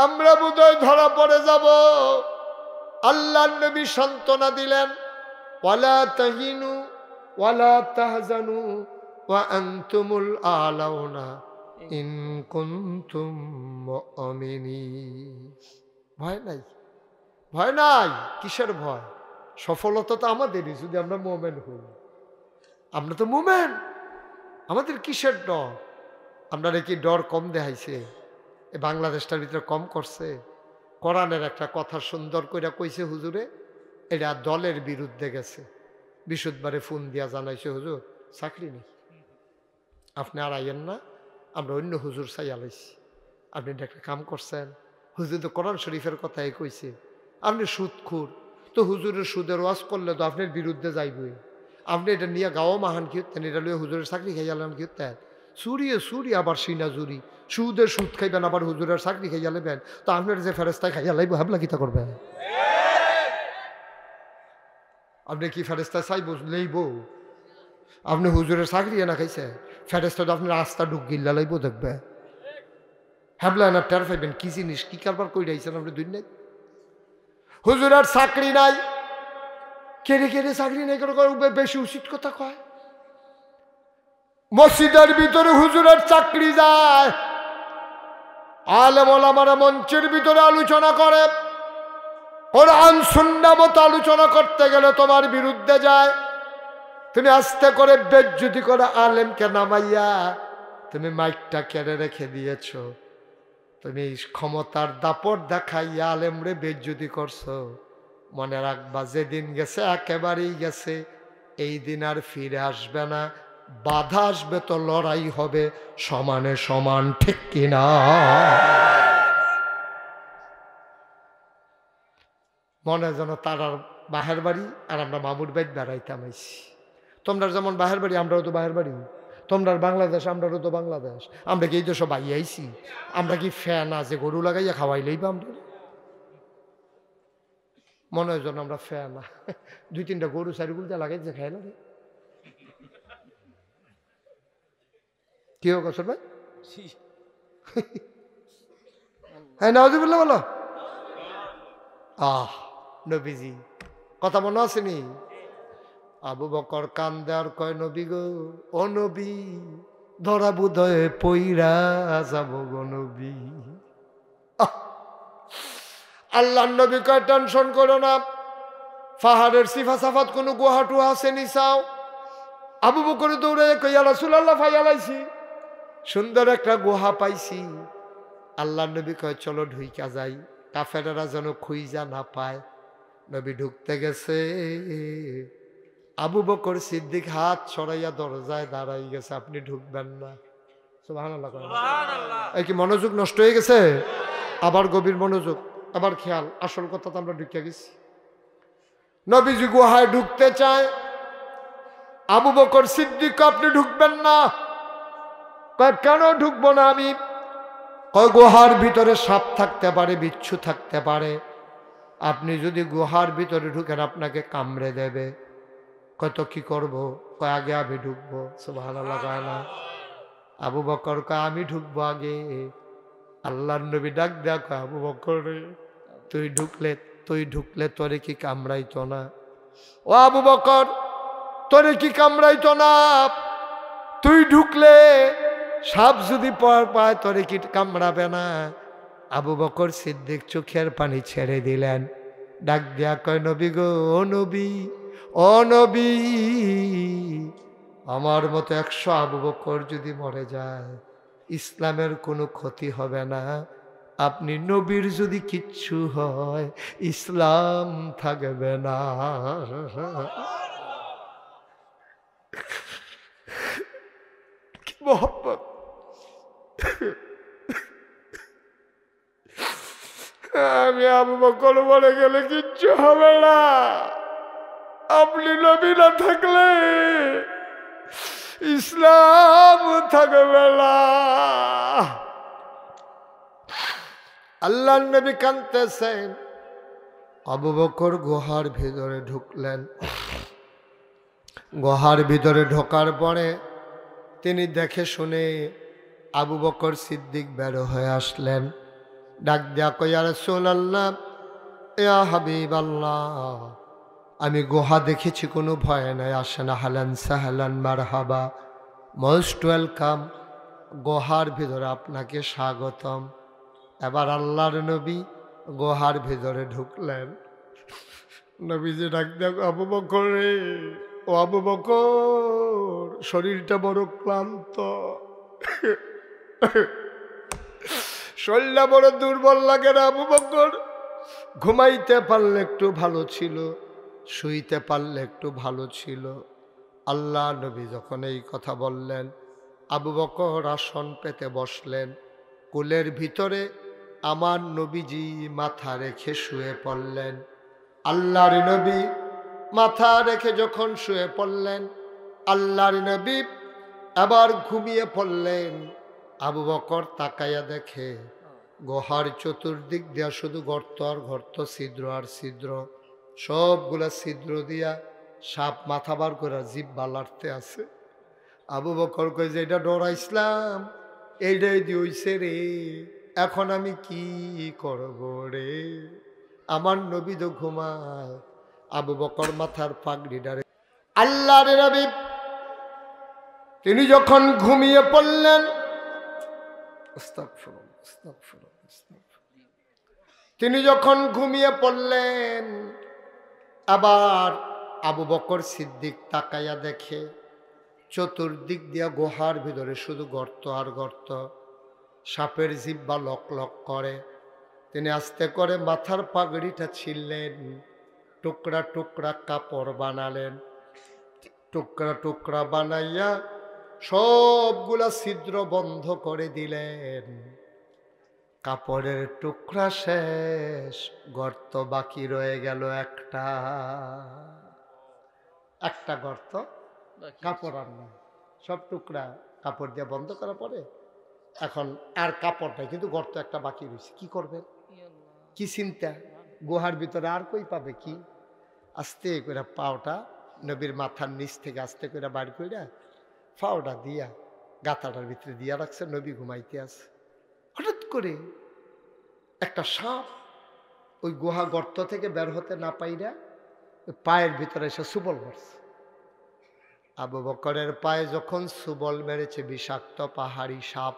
আমরা বোধহয় ধরা পড়ে যাব। আল্লাহর নবী সান্ত্বনা দিলেন, ওয়ালা তাহিনু ওয়ালা তাহজানু ওয়া আনতুমুল আলাউনা ইন কুনতুম মুমিনিন। ভয় নাই, ভয় নাই, কিসের ভয়? সফলতা তো আমাদেরই যদি আমরা মুমিন হই। আমরা তো মুমিন, আমাদের কিসের ডর? আপনারা কি ডর কম দেখাইছে? এই বাংলাদেশটার ভিতরে কম করছে? কোরআনের একটা কথা সুন্দর করে কইছে হুজুরে, এটা দলের বিরুদ্ধে গেছে। বিশুদ্ধবারে ফোন দিয়া জানাইছে, হুজুর চাকরি নেই, আপনি আর আইয়েন না, আমরা অন্য হুজুর চাই আলাইছি। আপনি একটা কাম করছেন, হুজুর তো কোরআন শরীফের কথাই কইছে, আপনি সুদখোর, তো হুজুরের সুদের ওয়াজ করলে তো আপনার বিরুদ্ধে যাইবই। আপনি এটা নিয়ে গাও মাহান কি হতেন, এটা লিয়ে হুজুরের চাকরি খাইয়ালেন কি হতেন? চুরিয়ে চুরি আবার সিনা চুরি, সুদের সুদ খাইবেন আবার হুজুরের চাকরি খাইয়া লেবেন, তো আপনার যে ফেরেস্তায় খাইয়া লাইব হাবলা কিতা করবেন? আপনি কি ফেরেস্তা চাইব লইব? আপনি হুজুরের চাকরি না খাইছে, ফেরেস্তা তো আপনার রাস্তা ঢুক গিল্লা লাইব দেখবে, হাবলা না টের পাইবেন কি জিনিস, কি কারবার করে আইছেন আপনি দুনিয়া। হুজুরের চাকরি নাই, কেড়ে কেড়ে চাকরি নাই করে বেশি উচিত কথা কয়। মসজিদের ভিতরে হুজুরের চাকরি যায়, আলেম ওলামারা মঞ্চের ভিতরে আলোচনা করে, কোরআন সুন্নাহ মতো আলোচনা করতে গেলে তোমার বিরুদ্ধে যায়। তুমি আস্তে করে বেজ্জতি করে আলেমকে নামাইয়া তুমি মাইকটা কেড়ে রেখে দিয়েছ, তুমি ক্ষমতার দাপট দেখাইয়া আলেমরে বেজ্জতি করছো। মনে রাখবা, যেদিন গেছে একেবারেই গেছে, এই দিন আর ফিরে আসবে না। বাধা আসবে তো লড়াই হবে সমানে সমান, ঠিক কিনা? মনে যেন তারার বাহের বাড়ি আর আমরা মামুর বাড়ি বেড়াইতাম আইছি। তোমরা যেমন বাহের বাড়ি, আমরাও তো বাহের বাড়ি, তোমরা বাংলাদেশ, আমরাও তো বাংলাদেশ। আমরা কি এই দেশ বাইয়ে আইছি? আমরা কি ফ্যান আছে গরু লাগাইয়া খাওয়াইলেই বা আমরা? মনে হয় যেন আমরা ফ্যান, 2-3টা গরু চারিগুলো লাগাইছে খাই লাগে। কি হোক আসল ভাই? হ্যাঁ, নাউজুবিল্লাহ বলো। নবীজি কথা মনে আসেনি? আবু বকর কান্দে আর কয়, নবী গো, ও নবী, ধরা বুধয়ে পইরা যাব গো নবী। আল্লাহ নবী কয়, টেনশন করো না, পাহাড়ের সিফা সাফাত কোনো গুহাটু আছে নিসাও। আবু বকর দৌড়ে কই, ইয়া রাসূলুল্লাহ, ফাইয়ালাইছি, সুন্দর একটা গুহা পাইছি। আল্লাহ নবী কয়, চলো ঢুইকা যাই, কাফেরেরা যেন খুঁজা না পায়। নবী ঢুকতে গেছে, আবু বকর সিদ্দিক হাত ছড়াইয়া দরজায় দাঁড়াই গেছে, আপনি ঢুকবেন না। সুবহানাল্লাহ। এই কি মনোযোগ নষ্ট হয়ে গেছে? আবার গভীর মনোযোগ, আবার খেয়াল, আসল কথা তো আমরা ঢুকে গেছি। নবীজি গুহায় ঢুকতে চায়, আবু বকর সিদ্দিক, আপনি ঢুকবেন না। কেন ঢুকবো না আমি? কয়, গুহার ভিতরে সাপ থাকতে পারে, বিচ্ছু থাকতে পারে, আপনি যদি গুহার ভিতরে ঢুকেন আপনাকে কামড়ে দেবে। কত কি করবো? কয়, আগে আমি ঢুকবো। সুবহানাল্লাহ কয় না? আবু বকর কয়, আমি ঢুকবো আগে। আল্লাহর নবী ডাক দেয়া কয়, আবু বকর রে, তুই ঢুকলে তোরে কি কামড়াইতো না? ও আবু বকর, তোরে কি কামড়াইতো না? তুই ঢুকলে সাপ যদি পায় তোরে কি কামড়াবে না? আবু বকর সিদ্দিক চোখের পানি ছেড়ে দিলেন, ডাক দেয়া কয়, নবী গো, ও নবী, ও নবী, আমার মতো 100 আবু বকর যদি মরে যায় ইসলামের কোনো ক্ষতি হবে না। আপনি নবীর যদি কিচ্ছু হয় ইসলাম থাকবে না। মোহাম্মদ, আমি আবু বকর বলে গেলে কিচ্ছু হবে না, আপনি নবী না থাকলে ইসলাম থাকবে না। আল্লাহর নবী কাঁদতেছেন। আবু বকর গুহার ভিতরে ঢুকলেন। গুহার ভিতরে ঢোকার পরে তিনি দেখে শুনে আবু বকর সিদ্দিক বের হয়ে আসলেন। ডাক দিয়া কই, ইয়া রাসূলুল্লাহ, ইয়া হাবিবাল্লাহ, আমি গুহা দেখেছি, কোনো ভয় নাই, আসেন, আহলান সাহলান মারহাবা, মোস্ট ওয়েলকাম, গুহার ভিতরে আপনাকে স্বাগতম। এবার আল্লাহর নবী গুহার ভিতরে ঢুকলেন। নবীজি ডাক দেখ, আবু বকর রে, ও আবু বকর, শরীরটা বড় ক্লান্ত, শরীরটা বড় দুর্বল লাগে না আবু বকর? ঘুমাইতে পারলে একটু ভালো ছিল, শুইতে পারলে একটু ভালো ছিল। আল্লাহ নবী যখন এই কথা বললেন, আবু বকর আসন পেতে বসলেন। কোলের ভিতরে আমার নবীজি মাথা রেখে শুয়ে পড়লেন। আল্লাহর নবী মাথা রেখে যখন শুয়ে পড়লেন, আল্লাহর নবী আবার ঘুমিয়ে পড়লেন। আবু বকর তাকাইয়া দেখে গুহার চতুর্দিক দিয়া শুধু গর্ত আর গর্ত, ছিদ্র আর ছিদ্র, সবগুলা ছিদ্র দিয়া সাপ মাথা বার করে জিব্বা লাড়তে আছে। আবু বকর কই যে এটা ডরাইছিলাম, এইটাই দিয়েছে রে, এখন আমি কি করব রে? আমার নবী তো ঘুমায়। আবু বকর মাথার পাগড়ি ডারে। আল্লাহর নবী তিনি যখন ঘুমিয়ে পড়লেন, তিনি যখন ঘুমিয়ে পড়লেন, আবার আবু বকর সিদ্দিক তাকাইয়া দেখে চতুর্দিক দিয়া গুহার ভিতরে শুধু গর্ত আর গর্ত, সাপের জিব্বা লক লক করে। তিনি আস্তে করে মাথার পাগড়িটা ছিললেন, টুকরা টুকরা কাপড় বানালেন, টুকরা টুকরা বানাইয়া সবগুলা ছিদ্র বন্ধ করে দিলেন। কাপড়ের টুকরা শেষ, গর্ত বাকি রয়ে গেল একটা। একটা গর্ত, কাপড় আর না, সব টুকরা কাপড় দিয়ে বন্ধ করা পরে এখন আর কাপড় নাই, কিন্তু গর্ত একটা বাকি রয়েছে। কি করবেন? কি চিন্তা? গুহার ভিতরে আর কই পাবে কি? আস্তে করে পাওটা নবীর মাথার নিচ থেকে আস্তে করে বাইর করে পাওটা দিয়া গাথাটার ভিতরে দিয়া রাখছে। নবী ঘুমাইতে আছে। হঠাৎ করে একটা সাপ ওই গুহা গর্ত থেকে বের হতে না পাইরা পায়ের ভিতরে এসে সুবল মারছে। আবু বকরের পায়ে যখন সুবল মেরেছে, বিষাক্ত পাহাড়ি সাপ,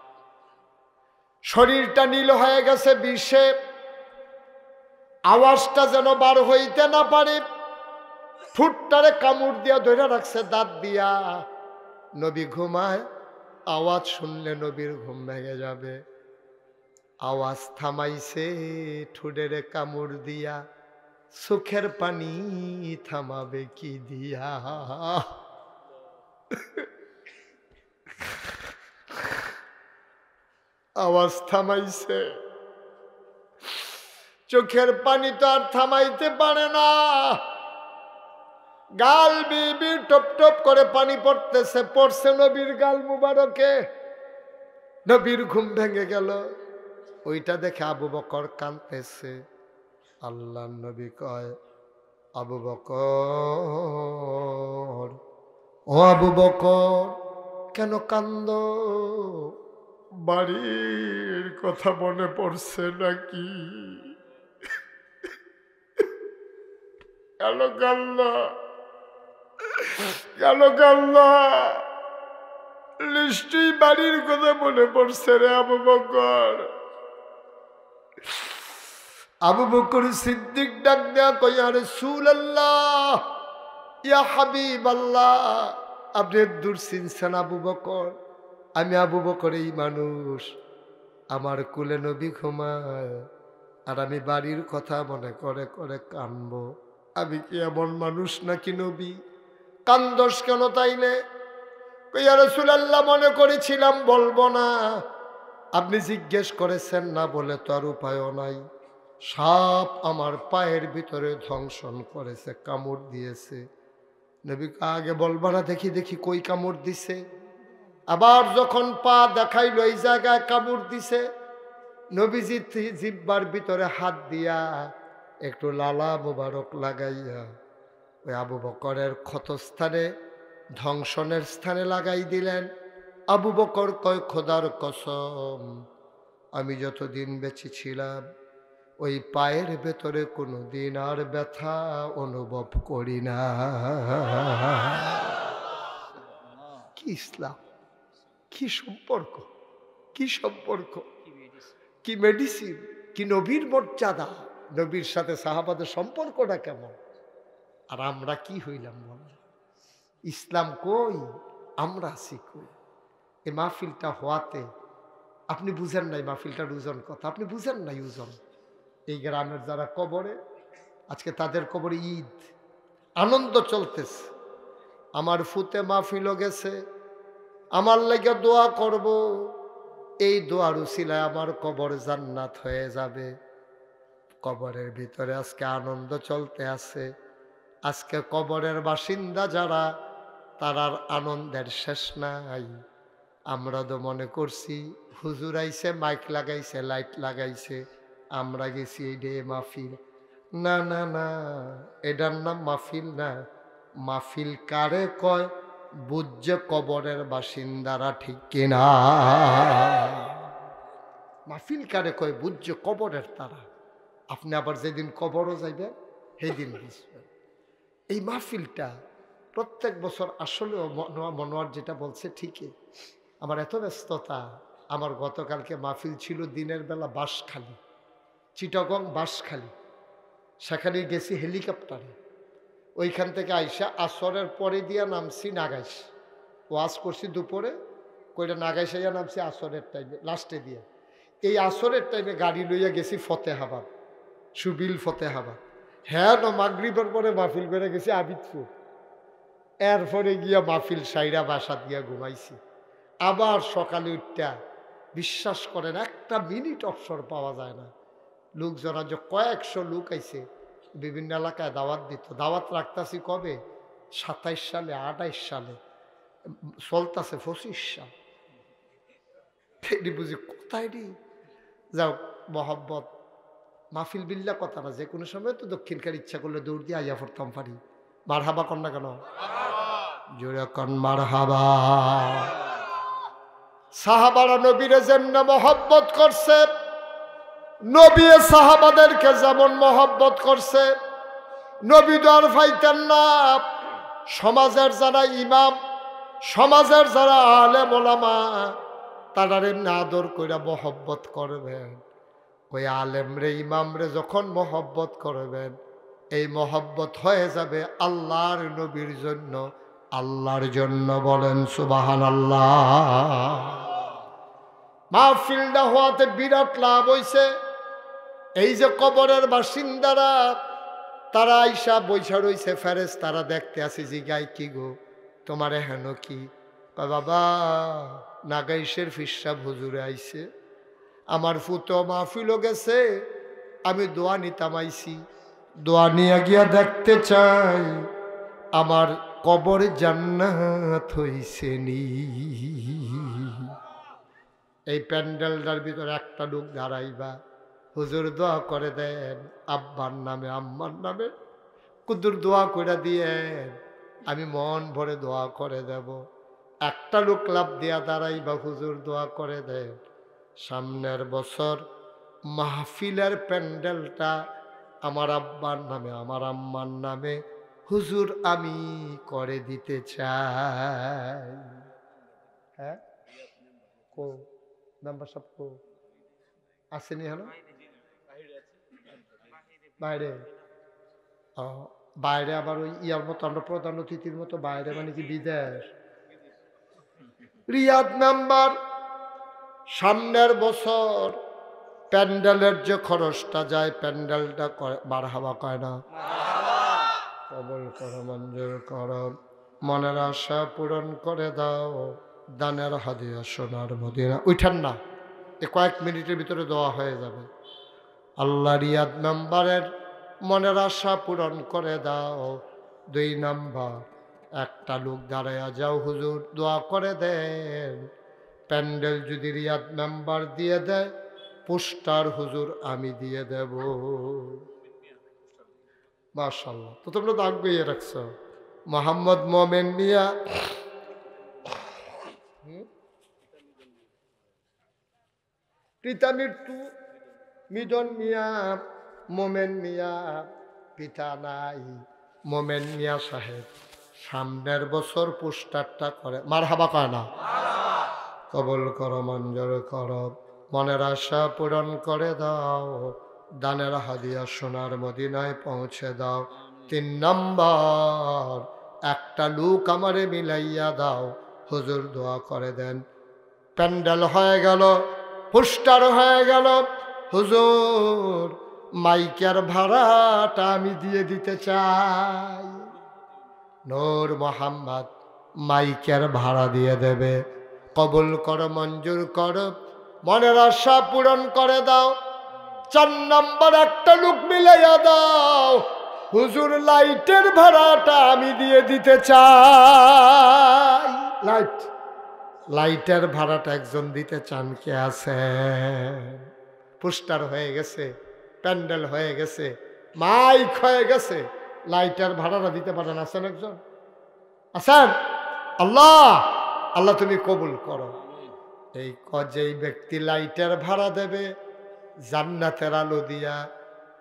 শরীরটা নীল হয়ে গেছে বিষে, আওয়াজটা যেন বার হইতে না পারে, ঠুটটারে কামড় দিয়া ধরে রাখছে দাঁত দিয়া। নবী ঘুমায়, আওয়াজ শুনলে নবীর ঘুম ভেঙে যাবে। আওয়াজ থামাইছে ঠুডেরে কামড় দিয়া, চোখের পানি থামাবে কি দিয়া? আওয়াজ থামাইছে, চোখের পানি তো আর থামাইতে পারে না। গাল বিবি টপ টপ করে পানি পড়তেছে, পড়ছে নবীর গাল মুবারকে। নবীর ঘুম ভেঙে গেল। ওইটা দেখে আবু বকর কাঁদতেছে। আল্লাহ নবী কয়, আবু বকর, ও আবু বকর, কেন কান্দ? বাড়ির কথা মনে পড়ছে নাকি? কেন কান্দ? কেন কান্দ? নিশ্চয়ই বাড়ির কথা মনে পড়ছে রে আবু বকর। আবু বকর সিদ্দিক ডাক দেয়া কই, ইয়া রাসূলুল্লাহ, ইয়া হাবিবাল্লাহ, আপনি দূর চিনছেন আবু বকর? আমি আবু বকর এই মানুষ, আমার কুলে নবী ঘুমায়, আর আমি বাড়ির কথা মনে করে করে কানবো। আমি কি এমন মানুষ নাকি নবী? কান্দস কেন তাইলে? ইয়া রাসূলুল্লাহ মনে করেছিলাম বলবো না, আপনি জিজ্ঞেস করেছেন না বলে তো আর উপায়ও নাই। সাপ আমার পায়ের ভিতরে দংশন করেছে, কামড় দিয়েছে। নবী আগে বলবা না, দেখি দেখি কই কামড় দিছে। আবার যখন পা দেখাইলো এই জায়গায় কামড় দিছে, নবীজি জিব্বার ভিতরে হাত দিয়া একটু লালা মুবারক লাগাইয়া ওই আবু বকরের ক্ষতস্থানে, ধ্বংসনের স্থানে লাগাই দিলেন। আবু বকর কয়, খোদার কসম, আমি যতদিন বেঁচে ছিলাম ওই পায়ের ভেতরে কোনো দিন আর ব্যথা অনুভব করি না। কি ইসলাম, কি সম্পর্ক, কি সম্পর্ক, কি মেডিসিন, কি নবীর মর্যাদা, নবীর সাথে সাহাবাদের সম্পর্কটা কেমন। আর আমরা কি হইলাম বল? ইসলাম কই, আমরা আছি কই? এই মাহফিলটা হওয়াতে আপনি বুঝেন নাই মাহফিলটার ওজন কথা, আপনি বুঝেন নাই ওজন। এই গ্রামের যারা কবরে, আজকে তাদের কবরে ঈদ, আনন্দ চলতেছে। আমার ফুতে মাহফিলও গেছে, আমার লাগে দোয়া করব, এই দোয়ার উসিলায় আমার কবর জান্নাত হয়ে যাবে। কবরের ভিতরে আজকে আনন্দ চলতে আছে। আজকে কবরের বাসিন্দা যারা, তারার আনন্দের শেষ নাই। আমরা তো মনে করছি হুজুর আইছে, মাইক লাগাইছে, লাইট লাগাইছে, আমরা গেছি এই ডে মাহফিল। না না না, এটার নাম মাহফিল না। মাহফিল কারে কয় বুঝছে কবরের বাসিন্দারা, ঠিক কিনা? মাহফিল কারে কয় বুঝছে কবরের তারা। আপনি আবার যেদিন কবরও যাইবেন সেই দিন বুঝবেন। এই মাহফিলটা প্রত্যেক বছর আসলেও মনোয়ার যেটা বলছে ঠিকই। আমার এত ব্যস্ততা, আমার গতকালকে মাহফিল ছিল দিনের বেলা বাঁশখালী, চিটাগং বাঁশখালী। সেখানে গেছি হেলিকপ্টারে, ওইখান থেকে আইসা আসরের পরে দিয়া নামছি নাগাইশ। ওয়াজ করছি দুপুরে, কইটা নাগাইশাইয়া নামছি আসরের টাইমে, লাস্টে দিয়ে। এই আসরের টাইমে গাড়ি লইয়া গেছি ফতেহাবাদ, সুবিল ফতেহাবাদ। হ্যাঁ, মাগরিবের পরে মাহফিল বেড়ে গেছি আবিদপুর। এরপরে গিয়া মাহফিল সাইরা বাসা দিয়া ঘুমাইছি। আবার সকালে উঠটা বিশ্বাস করেন একটা মিনিট অবসর পাওয়া যায় না। লোকজন আজ কয়েকশো লোক আইছে, বিভিন্ন এলাকায় দাওয়াত দিত। দাওয়াত রাখতেছি কবে? 27 সালে, 28 সালে, চলতেছে 25 সাল। বুঝি কোথায় রে? যাও মহব্বত, মাহফিল বিল্লা কথা না, যে কোনো সময় তো দক্ষিণকার ইচ্ছা করলে দৌড় দিয়ে আইয়া পড়তাম পারি। মার হাবা কন না কেন? জোরে কন মার হাবা। সাহাবারা নবীরে যেমন মহব্বত করছে, নবী সাহাবাদেরকে যেমন মহব্বত করছে। নবী দর ফাইতেন না সমাজের যারা ইমাম, সমাজের যারা আলেম ওলামা, তারারে আদর কইরা মহব্বত করবেন। ওই আলেম রে, ইমাম রে যখন মহব্বত করবেন, এই মহব্বত হয়ে যাবে আল্লাহর নবীর জন্য, আল্লাহর জন্য। বলেন সুবহানাল্লাহ। মাহফিলটা হওয়াতে বিরাট লাভ হইছে। এই যে কবরের বাসিন্দারা, তারা আইসা বৈশা রইছে, ফেরেশতারা দেখতে আসি, জিগাই কি গো তোমার হেন কি? বাবা নাগাইশের ফিরসাব হুজুরে আইছে, আমার ফুতো মাহফিলও গেছে, আমি দোয়া নিতাম আইছি, দোয়া নিয়ে গিয়া দেখতে চাই আমার কবর জান্নাত হইছে নি। এই প্যান্ডেলটার ভিতরে একটা লোক দাঁড়াইবা, হুজুর দোয়া করে দেন আব্বার নামে আম্মার নামে, কুদুর দোয়া করে দিয়েন, আমি মন ভরে দোয়া করে দেব। একটা লোক লাভ দিয়া দাঁড়াইবা, হুজুর দোয়া করে দেন সামনের বছর মাহফিলের প্যান্ডেলটা আমার আব্বার নামে আমার আম্মার নামে হুজুর আমি করে দিতে চাই। হ্যাঁ, কো নাম্বার সব কো আসেনি? হলো বাইরে, বাইরে আবার ওই ইয়ার মতো, আমরা প্রধান অতিথির মতো বাইরে, মানে কি বিদেশ? রিয়াদ মেম্বার সামনের বছর প্যান্ডেলের যে খরচটা যায়, প্যান্ডেলটা মারহাবা কয় না? কবল কর, মঞ্জুর কর। মনের আশা পূরণ করে দাও, দানের হাদিয়া সোনার মদিনা। উঠান না, কয়েক মিনিটের ভিতরে দোয়া হয়ে যাবে। আল্লাহ রিয়াদ মেম্বারের মনের আশা পূরণ করে দাও। 2 নাম্বার, একটা লোক দাঁড়াইয়া যাও, হুজুর দোয়া করে দেন। প্যান্ডেল যদি রিয়াদ মেম্বার দিয়ে দেয়, পোস্টার হুজুর আমি দিয়ে দেব। মাশাআল্লাহ, তো তোমরা তো আগ্রহী রাখছো। মোহাম্মদ মোমেন মিয়া, পিতা মৃত্যু, মিদন মিয়া, মোমেন মিয়া, পিতা নাই। মোমেন মিয়া সাহেব সামনের বছর পোস্টারটা করে মারহাবা কয় না? কবুল করো, মঞ্জুর করো, মনের আশা পূরণ করে দাও, দানের হাদিয়া সোনার মদিনায় পৌঁছে দাও। 3 নম্বর, একটা লোক আমারে মিলাইয়া দাও, হুজুর দোয়া করে দেন। প্যান্ডেল হয়ে গেল, পোস্টার হয়ে গেল, হুজুর মাইকের ভাড়াটা আমি দিয়ে দিতে চাই। নূর মোহাম্মদ মাইকের ভাড়া দিয়ে দেবে। কবুল করো, মঞ্জুর করো, মনের আশা পূরণ করে দাও। 4 নম্বর, একটা লোক মিলাইয়া দাও, হুজুর লাইটের ভাড়াটা আমি দিয়ে দিতে চাই। লাইটের ভাড়াটা একজন দিতে চান কে আছে? পোস্টার হয়ে গেছে, প্যান্ডেল হয়ে গেছে, মাইক হয়ে গেছে, লাইটের ভাড়াটা দিতে পারেন? আছেন একজন? আছেন? আল্লাহ আল্লাহ তুমি কবুল করো। এই যেই ব্যক্তি লাইটের ভাড়া দেবে, জান্নাতের আলো দিয়া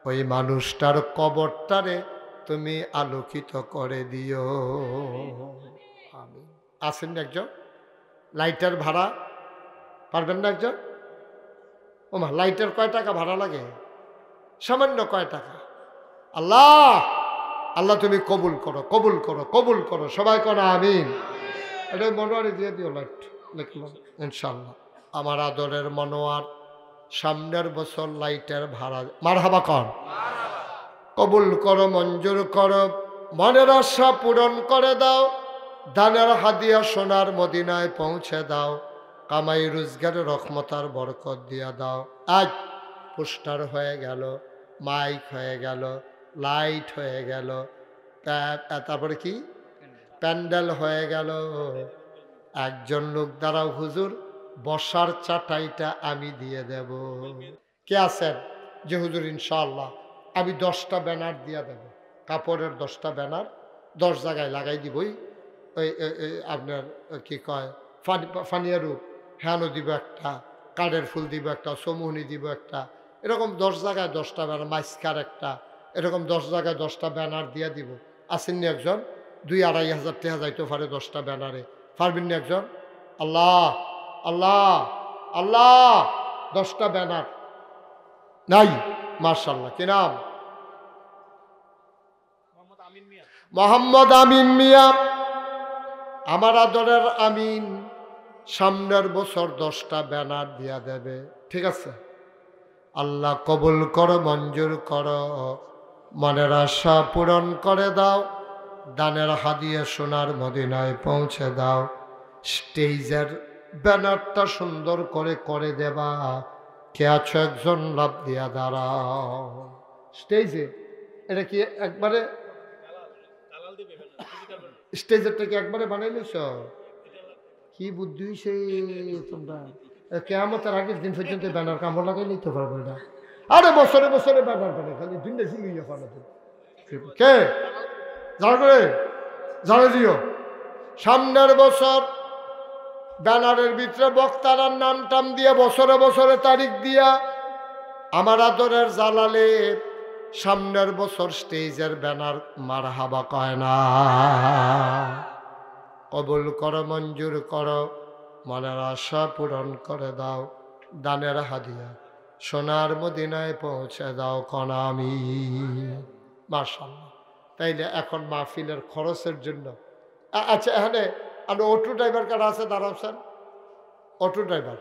ওই মানুষটার কবরটারে তুমি আলোকিত করে দিও। আমিন। আছেন একজন? লাইটের ভাড়া পারবেন না একজন? ওমা, লাইটের কয় টাকা ভাড়া লাগে? সামান্য কয় টাকা। আল্লাহ আল্লাহ তুমি কবুল করো, কবুল করো, কবুল করো। সবাই করো আমিন। এটা মনোয়ারে দিয়ে দিও, লাইট লিখলাম ইনশাল্লাহ। আমার আদরের মনোয়ার সামনের বছর লাইটের ভাড়া মারহাবা কর। কবুল করো, মঞ্জুর করো, মনের আশা পূরণ করে দাও, দানের হাদিয়া সোনার মদিনায় পৌঁছে দাও, কামাই রোজগারের রহমতার বরকত দিয়া দাও। আজ পোস্টার হয়ে গেল, মাইক হয়ে গেল, লাইট হয়ে গেল, তারপরে কি প্যান্ডেল হয়ে গেল। একজন লোক দাঁড়াও, হুজুর বসার চাটাইটা আমি দিয়ে দেব। কে আছেন যে হুজুর ইনশাআল্লাহ আমি 10টা ব্যানার দিয়ে দেব, কাপড়ের 10টা ব্যানার 10 জায়গায় লাগাই দিবই। ওই আপনার কি কয় ফানিয়ারু হ্যানো দিব একটা, কাঠের ফুল দিব একটা, সমুহনি দিব একটা, এরকম 10 জায়গায় 10টা ব্যানার, মাইস্কার একটা, এরকম 10 জায়গায় 10টা ব্যানার দিয়ে দিব। আসেননি একজন? 2-2.5 হাজার টাকা যাইতে পারে 10টা ব্যানারে, পারবেননি একজন? আল্লাহ আল্লাহ আল্লাহ, 10টা ব্যানার নাই? মাশাআল্লাহ, কি নাম? মোহাম্মদ আমিন মিয়া। আমার আদরের আমিন সামনের বছর 10টা ব্যানার দিয়া দেবে, ঠিক আছে? আল্লাহ কবুল করো, মঞ্জুর করো, মনের আশা পূরণ করে দাও, দানের হাদিয়া সোনার মদিনায় পৌঁছে দাও। স্টেজের ব্যানারটা সুন্দর করে করে দেবা। কে আছো একজন লাভ দিয়া দাঁড়াও স্টেজে। এটা কি একবারে স্টেজেরটা কি একবারে বানাই নিছ? কি বুদ্ধি হইছে তোমরা? কেয়ামতের আগের দিন পর্যন্ত ব্যানার কামড় লাগাই নিতে পারবো না। আরে বছরে বছরে ব্যানার বানাই, খালি দিনটা ঝিলিয়ে ফেলাতে। কে জানা করে জানা দিও, সামনের বছর ব্যানারের ভিতরে বক্তারার নাম টাম দিয়া বছরে বছরে তারিখ দিয়া আমার আদরের জালালে সামনের বছর স্টেজের ব্যানার মারহাবা কয় না? কবুল করো, মঞ্জুর করো, মনের আশা পূরণ করে দাও, দানের হাদিয়া সোনার মদিনায় পৌঁছে দাও কোন আমি। মাশাআল্লাহ। তাইলে এখন মাহফিলের খরচের জন্য আচ্ছা, এখানে আর অটো ড্রাইভার কারা আছে দাঁড়াচ্ছেন? অটো ড্রাইভার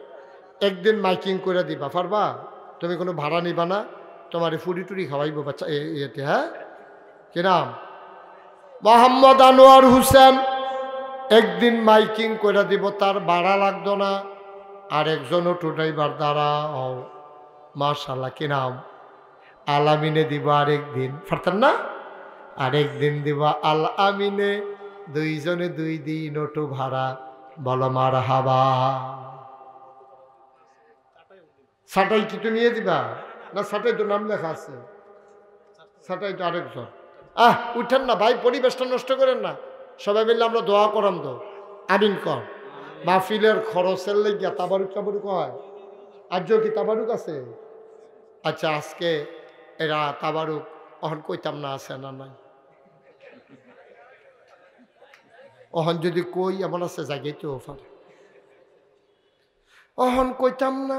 একদিন মাইকিং করে দিবা, পারবা? তুমি কোনো ভাড়া নিবা না, তোমার ফুরি টুরি খাওয়াইব বাচ্চা এতে। হ্যাঁ, কি নাম? মোহাম্মদ আনোয়ার হোসেন। একদিন মাইকিং করে দিব, তার ভাড়া লাগতো না। আরেকজন অটো ড্রাইভার দাঁড়াও, মাশাআল্লাহ কি নাম, আল আমিনে দিব আরেকদিন, পারতেন না? আরেকদিন দিব আল আমিনে, দুইজনে 2 দিন অটো ভাড়া। বলো মারহাবা। সাটাই কি তো নিয়ে দিবা না? সাটাই তো নাম লেখা আছে, সাটাই তো আরেকজন। উঠেন না ভাই, পরিবেশটা নষ্ট করেন না। সবাই মিলে আমরা দোয়া করাম তো, আমিন কর। মাহফিলের খরচের লেগিয়া তাবারুক টাবারুক হয়। আজ কি তাবারুক আছে? আচ্ছা, আজকে এরা তাবারুক অহন কইতাম না আছে না নাই? অহন যদি কই এমন আছে জাগাইতেও পারে, অহন কইতাম না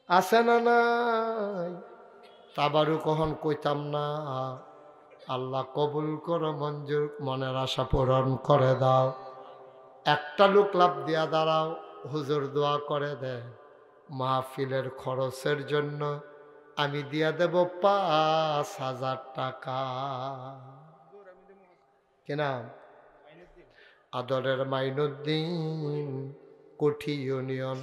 আছে না নাই? তাবারুক অহন কইতাম না। আল্লাহ কবুল করো, মঞ্জুর, মনের আশা পূরণ করে দাও। একটা লোক লাভ দিয়া দাঁড়াও, হুজুর দোয়া করে দেয় মাহফিলের খরচের জন্য আমি দিয়া দেব 5,000 টাকা। কেনা? আদরের মাইনুদ্দিন, কোঠি ইউনিয়ন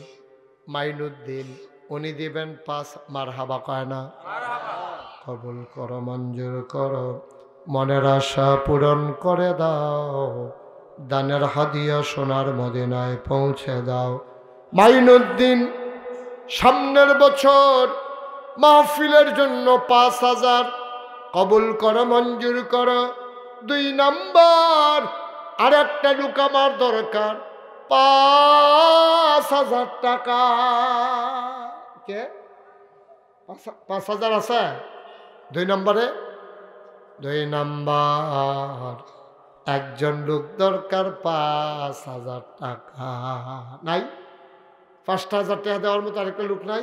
মাইনুদ্দিন, উনি দিবেন 5। মারহাবা কয় না? কবুল করো, মঞ্জুর করো, মনের আশা পূরণ করে দাও। দানের হাদিয়া সোনার মদিনায় পৌঁছে দাও। মাইনুদ্দিন সামনের বছর মাহফিলের জন্য 5,000 কবুল করো, মঞ্জুর করো। 2 নাম্বার, আর একটা লোক আমার দরকার 5,000 টাকা। কে? 5,000 আছে 2 নম্বরে? 2 নাম্বার, একজন লোক দরকার 5,000 টাকা। নাই? 5,000 টাকা দেওয়ার মতো আরেকটা লোক নাই?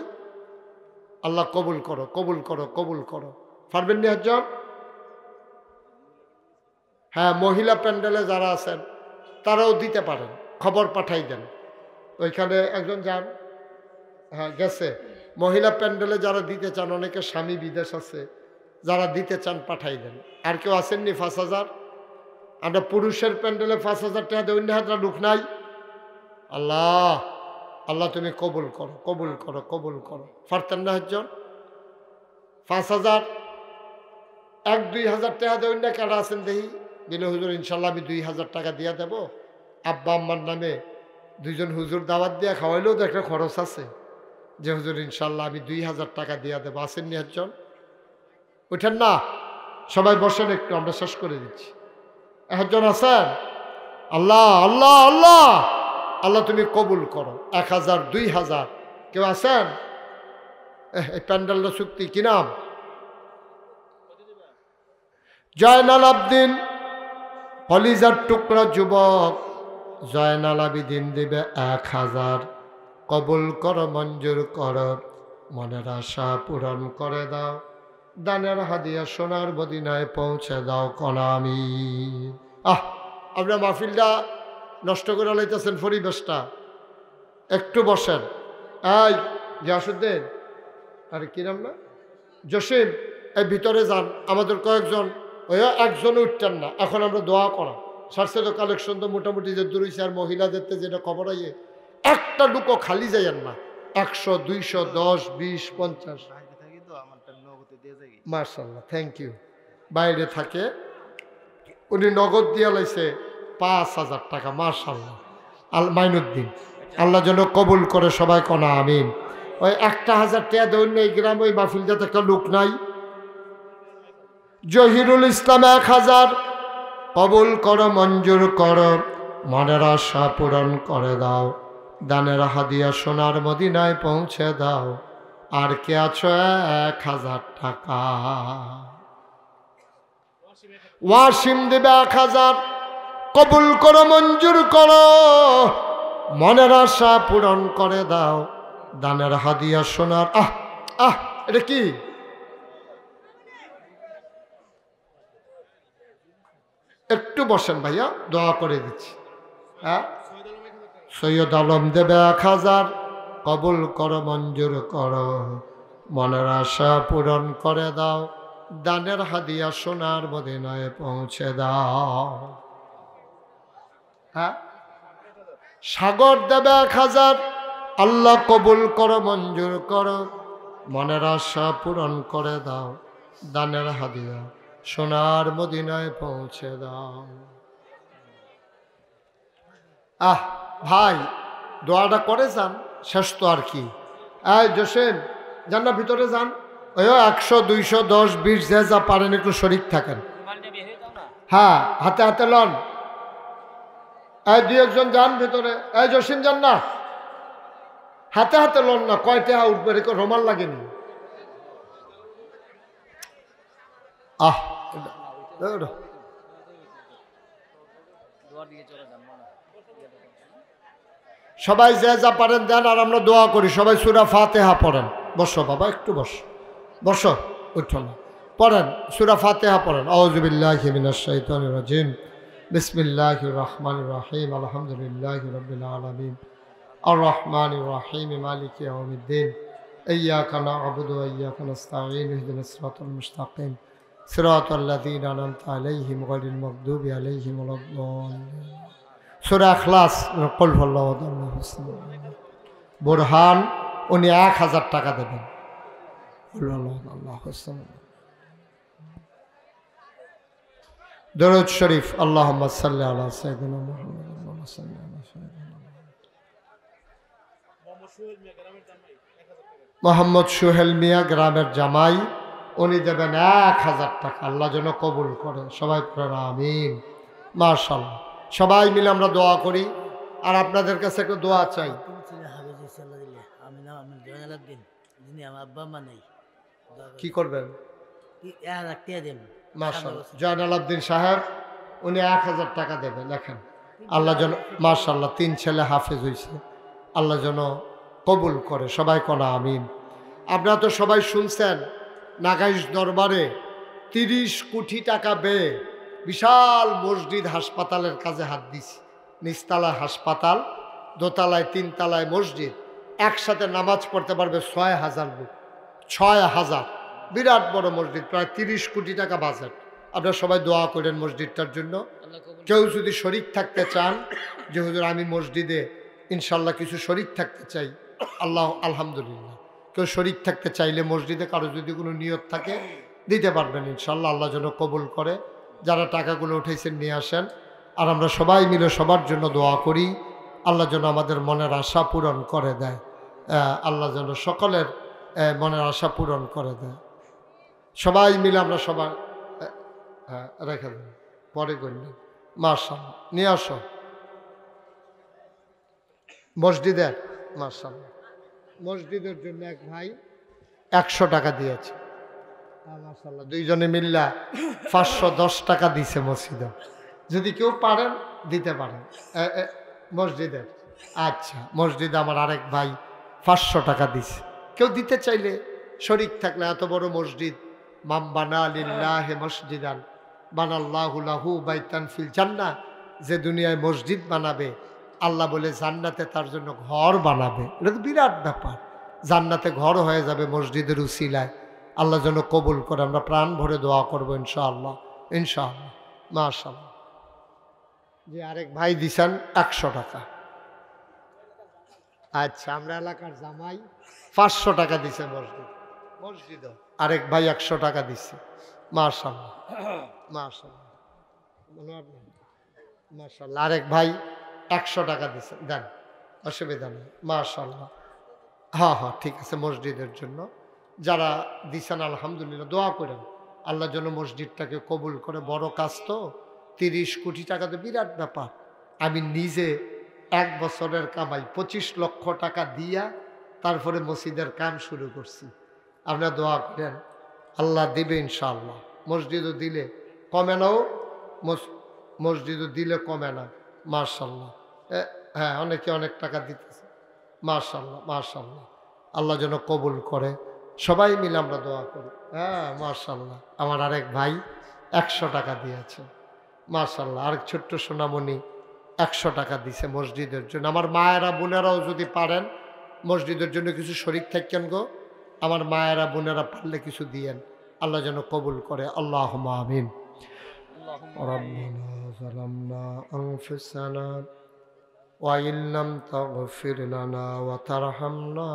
আল্লাহ কবুল করো, কবুল করো, কবুল করো। পারবেন নি একজন? হ্যাঁ, মহিলা প্যান্ডেলে যারা আছেন তারাও দিতে পারেন, খবর পাঠাই দেন। ওইখানে একজন যান, হ্যাঁ গেছে। মহিলা প্যান্ডেলে যারা দিতে চান, অনেকে স্বামী বিদেশ আছে, যারা দিতে চান পাঠাই দেন। আর কেউ আসেননি 5,000? আমরা পুরুষের প্যান্ডেলে 5,000 টাকা দেই, অন্য হাজার লোক নাই। আল্লাহ, আল্লাহ তুমি কবুল করো, কবুল করো, কবুল করো। পারতেন না একজন? 5,000 1-2 হাজার টাকা দেই, অন্য কারা আছেন দেখি? দিলে হুজুর ইনশাল্লাহ আমি 2,000 টাকা দিয়ে দেব। আব্বা আম্মার নামে 2 জন হুজুর দাওয়াত দিয়ে খাওয়াইলেও তো একটা খরচ আছে, যে হুজুর ইনশাল্লাহ আমি 2,000 টাকা দিয়ে দেবো। আসেননি একজন? উঠেন না, সবাই বসেন একটু, আমরা শেষ করে দিচ্ছি। একজন আছেন? আল্লাহ, আল্লাহ, আল্লাহ, আল্লাহ তুমি কবুল করো। 1,000, 2,000 কেউ আছেন? এই প্যান্ডেলটা চুক্তি কি নাম? জয়নাল আবদিন, কলিজার টুকরা যুবক জয়নাল আবিদিন দিবে 1,000। কবুল করো, মঞ্জুর করো, মনের আশা পূরণ করে দাও। দানের হাদিয়া সোনার মদিনায় পৌঁছে দাও কনামি। আমরা মাহফিলটা নষ্ট করে লাইতেছেন, পরিবেশটা। একটু বসেন। এই গিয়াসুদ্দিন, আরে কি নাম না, জসিম, এই ভিতরে যান। আমাদের কয়েকজন, ওই একজনও উঠতেন না। এখন আমরা দোয়া করা সারছে তো, কালেকশন তো মোটামুটি যে দূরইছে। আর মহিলাদের যেটা খবর আইয়ে, একটা লুকও খালি যাইয়েন না। 100, 200, 10, 20, 50। মার্শাল্লাহ, থ্যাংক ইউ। বাইরে থাকে, উনি নগদ দিয়া লাইছে 5,000 টাকা। মার্শাল্লাহ, আল মাইনুদ্দিন, আল্লাহ যেন কবুল করে। সবাই কনা আমিন। ওই 1,000 টাকা দেন এই গ্রাম, ওই মাহফিল যাতে একটা লোক নাই। জহিরুল ইসলাম 1,000 কবুল করো, মঞ্জুর করো, মনের আশা পূরণ করে দাও। দানের হাদিয়া সোনার মদিনায় পৌঁছে দাও। আর কে আছো? 1,000 টাকা। ওয়াসিম দেবে 1,000 কবুল করো, মঞ্জুর করো, মনের আশা পূরণ করে দাও। দানের হাদিয়া সোনার। এটা কি? একটু বসেন ভাইয়া, দোয়া করে দিচ্ছি। হ্যাঁ, সৈয়দ আলম দেবে 1,000 কবুল করো, মঞ্জুর করো, মনের আশা পূরণ করে দাও। দানের হাদিয়া সোনার মদিনায় পৌঁছে দাও। হ্যাঁ, সাগর দেবে 1000, আল্লাহ কবুল করো, মঞ্জুর করো, মনের আশা পূরণ করে দাও, দানের হাদিয়া সোনার মদিনায় পৌঁছে দাও। ভাই দোয়াটা করে যান, শেষ তো আর কি। জোসেন যান না, ভিতরে যান। ওই 100, 200, 10, 20 যে যা পারেন একটু শরীক থাকেন। হ্যাঁ, হাতে হাতে লন। দুই একজন যান ভিতরে। জসিম যান না, হাতে হাতে লন না। কয়টা উঠবে রেখে রোমাল লাগেনি। সবাই যে যা পারেন দেন, আর আমরা দোয়া করি। সবাই সূরা ফাতিহা পড়েন। বসো বাবা, একটু বসো, বসো, উঠো না, পড়েন সূরা ফাতিহা পড়েন। আউযু বিল্লাহি মিনাশ শাইতানির রাজিম, বিসমিল্লাহির রহমানির রহিম, আলহামদুলিল্লাহি রাব্বিল আলামিন, আর রহমানির রহিম, মালিকি ইয়াউমিদ্দিন, ইয়্যাকা না'বুদু ওয়া ইয়্যাকা নাস্তাঈন, ইহদিনাস সিরাতাল মুস্তাকিম, সিরাতাল লাযীনা আন'আমতা আলাইহিম গায়রিল মাগদুবি আলাইহিম ওয়ালাদ-দাল্লিন। সূরা ইখলাস, কুল হুয়াল্লাহু আহাদ, আল্লাহুস সামাদ। বুরহান উনি 1000 টাকা দেবেন। আল্লাহুস সামাদ। দরুদ শরীফ, আল্লাহুম্মা সাল্লি আলা সাইয়্যিদিনা মুহাম্মাদ, আল্লাহুম্মা সাল্লি আলা সাইয়্যিদিনা মোহাম্মদ সোহেল মিয়া গ্রামের জামাই, উনি দেবেন 1000 টাকা। আল্লাহ যেন কবুল করে। সবাই পড়েন আমিন। মাশাআল্লাহ। সবাই মিলে আমরা দোয়া করি, আর আপনাদের কাছে একটু দোয়া চাই। কি করবেন? মাশাআল্লাহ। জয়নাল আবদিন সাহেব উনি 1000 টাকা দেবেন। লেখেন। আল্লাহ যেন, মাশাআল্লাহ, 3 ছেলে হাফেজ হয়েছে, আল্লাহ যেন কবুল করে। সবাই কনা আমিন। আপনারা তো সবাই শুনছেন, নাগাইশ দরবারে 30 কোটি টাকা ব্যয়ে বিশাল মসজিদ হাসপাতালের কাজে হাত দিছি। নিচতলায় হাসপাতাল, দোতলায় 3 তলায় মসজিদ, একসাথে নামাজ পড়তে পারবে 6000 লোক। 6000, বিরাট বড় মসজিদ, প্রায় 30 কোটি টাকা বাজেট। আপনারা সবাই দোয়া করেন মসজিদটার জন্য। কেউ যদি শরীক থাকতে চান, যে হুজুর আমি মসজিদে ইনশাল্লাহ কিছু শরীক থাকতে চাই, আল্লাহ আলহামদুলিল্লাহ, কেউ শরীক থাকতে চাইলে মসজিদে কারো যদি কোনো নিয়ত থাকে দিতে পারবেন ইনশাল্লাহ। আল্লাহ যেন কবুল করে। যারা টাকাগুলো উঠেছেন নিয়ে আসেন, আর আমরা সবাই মিলে সবার জন্য দোয়া করি। আল্লাহ যেন আমাদের মনের আশা পূরণ করে দেয়। আল্লাহ যেন সকলের মনের আশা পূরণ করে দেয়। সবাই মিলে আমরা সবাই রেখে দেন, পরে করলেন। মাশাআল্লাহ, নিয়ে আসো মসজিদের। মাশাআল্লাহ, মসজিদের জন্য এক ভাই 100 টাকা দিয়েছে। মাশাআল্লাহ, দুইজনে মিল্লা 510 টাকা দিছে মসজিদে। যদি কেউ পারেন দিতে পারেন মসজিদের। আচ্ছা, মসজিদে আমার আরেক ভাই 500 টাকা দিছে। কেউ দিতে চাইলে শরীক থাকলে, এত বড় মসজিদ, মাম বানা লিল্লাহি মসজিদান বানাল্লাহু লাহু বাইতান ফিল জান্নাহ, যে দুনিয়ায় মসজিদ বানাবে, আল্লাহ বলে জান্নাতে তার জন্য ঘর বানাবে। এটা তো বিরাট ব্যাপার। জান্নাতে ঘর হয়ে যাবে মসজিদের উসিলায়। আল্লাহ যেন কবুল করে। আমরা প্রাণ ভরে দোয়া করবো ইনশাআল্লাহ, ইনশাআল্লাহ। মাশাআল্লাহ। যে আরেক ভাই দিছেন 100 টাকা। আচ্ছা, আমরা এলাকার জামাই 500 টাকা দিছে মসজিদ। আরেক ভাই 100 টাকা দিচ্ছে। মাশাআল্লাহ, মাশাআল্লাহ, মাশাআল্লাহ। আরেক ভাই 100 টাকা দিচ্ছে, দেন, অসুবিধা নেই। মাশাআল্লাহ। হ্যাঁ হ্যাঁ, ঠিক আছে। মসজিদের জন্য যারা দিচ্ছেন আলহামদুলিল্লাহ, দোয়া করেন আল্লাহ যেন মসজিদটাকে কবুল করে। বড় কাজ তো, 30 কোটি টাকা তো বিরাট ব্যাপার। আমি নিজে 1 বছরের কামাই 25 লক্ষ টাকা দিয়া তারপরে মসজিদের কাম শুরু করছি। আপনারা দোয়া করেন, আল্লাহ দিবে ইনশাআল্লাহ। মসজিদও দিলে কমে নাও, মসজিদও দিলে কমে না। মাশাআল্লাহ। হ্যাঁ, অনেকে অনেক টাকা দিতেছে। মাশাআল্লাহ, মাশাআল্লাহ। আল্লাহ যেন কবুল করে। সবাই মিলে আমরা দোয়া করি। হ্যাঁ, মাশাআল্লাহ। আমার আরেক ভাই 100 টাকা দিয়েছে। মাশাআল্লাহ। আরেক ছোট্ট সোনামণি 100 টাকা দিছে মসজিদের জন্য। আমার মায়েরা বোনেরাও যদি পারেন মসজিদের জন্য কিছু শরীক থাকেন গো, আমার মায়েরা বোনেরা পারলে কিছু দিয়েন। আল্লাহ যেন কবুল করে। আল্লাহুম্মা আমিন। ظلمنا أنفسنا وإن لم تغفر لنا وترحمنا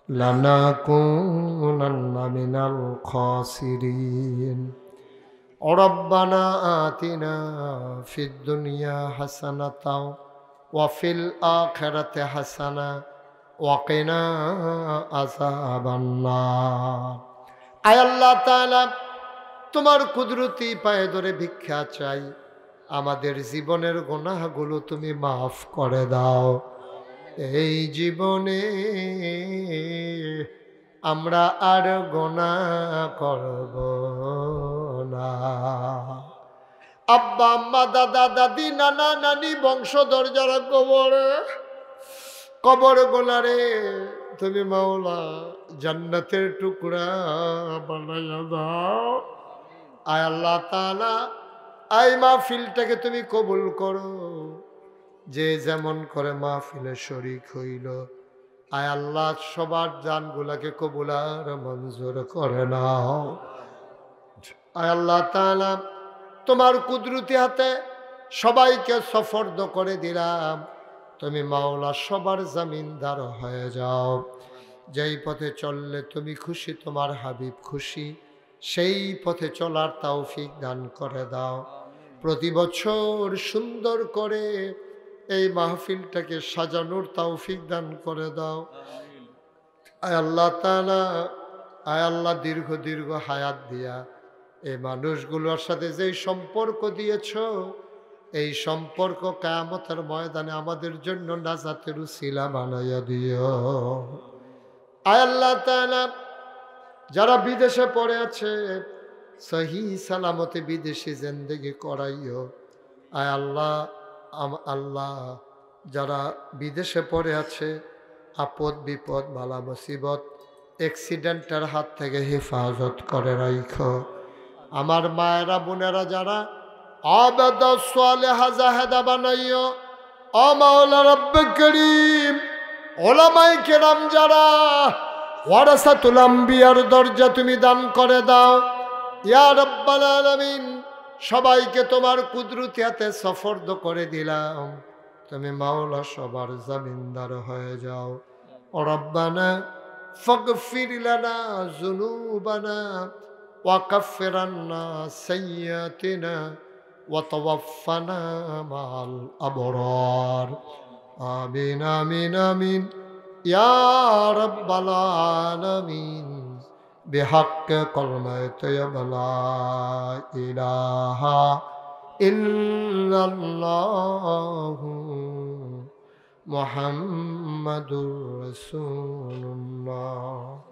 لنكونن من الخاسرين ربنا آتنا في الدنيا حسنة وفي الآخرة حسنة وقنا عذاب النار আয় আল্লাহ তাআলা তোমার কুদরতি পায়ে ধরে ভিক্ষা চাই আমাদের জীবনের গুনাহগুলো তুমি মাফ করে দাও এই জীবনে আমরা আর গুনাহ করব না আব্বা আম্মা দাদা দাদি নানা নানি বংশধর যারা কবর গোলারে তুমি মাওলা জান্নাতের টুকরা বানাইয়া দাও আয় আল্লাহ তাআলা এই মাহফিলটাকে তুমি কবুল করো যে যেমন করে মাহফিলে শরীক হইল আয় আল্লাহ সবার জানগুলাকে কবুল আর মঞ্জুর করে নাও আয় আল্লাহ তাআলা তোমার কুদরতি হাতে সবাইকে সফর্দ করে দিলাম তুমি মাওলা সবার জামিনদার হয়ে যাও যেই পথে চললে তুমি খুশি তোমার হাবিব খুশি সেই পথে চলার তৌফিক দান করে দাও প্রতি বছর সুন্দর করে এই মাহফিলটাকে সাজানোর তৌফিক দান করে দাও আয় আল্লাহ তাআলা আয় আল্লাহ দীর্ঘ দীর্ঘ হায়াত দিয়া এই মানুষগুলোর সাথে যেই সম্পর্ক দিয়েছো এই সম্পর্ক কিয়ামতের ময়দানে আমাদের জন্য নাজাতের উসিলা বানাইয়া দিও আয় আল্লাহ তাআলা যারা বিদেশে পড়ে আছে সহি সালামতে বিদেশি জিন্দেগি করাইও আয় আল্লাহ আল্লাহ যারা বিদেশে পড়ে আছে আপদ বিপদ বালা মুসিবত অ্যাক্সিডেন্টের হাত থেকে হেফাজত করে রাখো আমার মায়েরা বোনেরা যারা আবাদ সালেহা জাহেদা বানাইও ও মাওলা রব্বে করিম ওলামায়ে কেরাম যারা ওয়ারাসাতুল আম্বিয়ার দরজা তুমি দান করে দাও ইয়া রাব্বাল আলামিন সবাইকে তোমার কুদরতি হাতে সফর্দ করে দিলাম তুমি মাওলা সবার জামিনদার হয়ে যাও ও রব্বানা ফাগফির লানা যুনুবানা ওয়া কাফির আন্না সাইয়্যাতিনা ওয়া তাওয়াফানা মাল আবরার আমিন আমিন আমিন ইয়া রাব্বাল আলামিন بحق كلمة لا إله إلا الله محمد رسول الله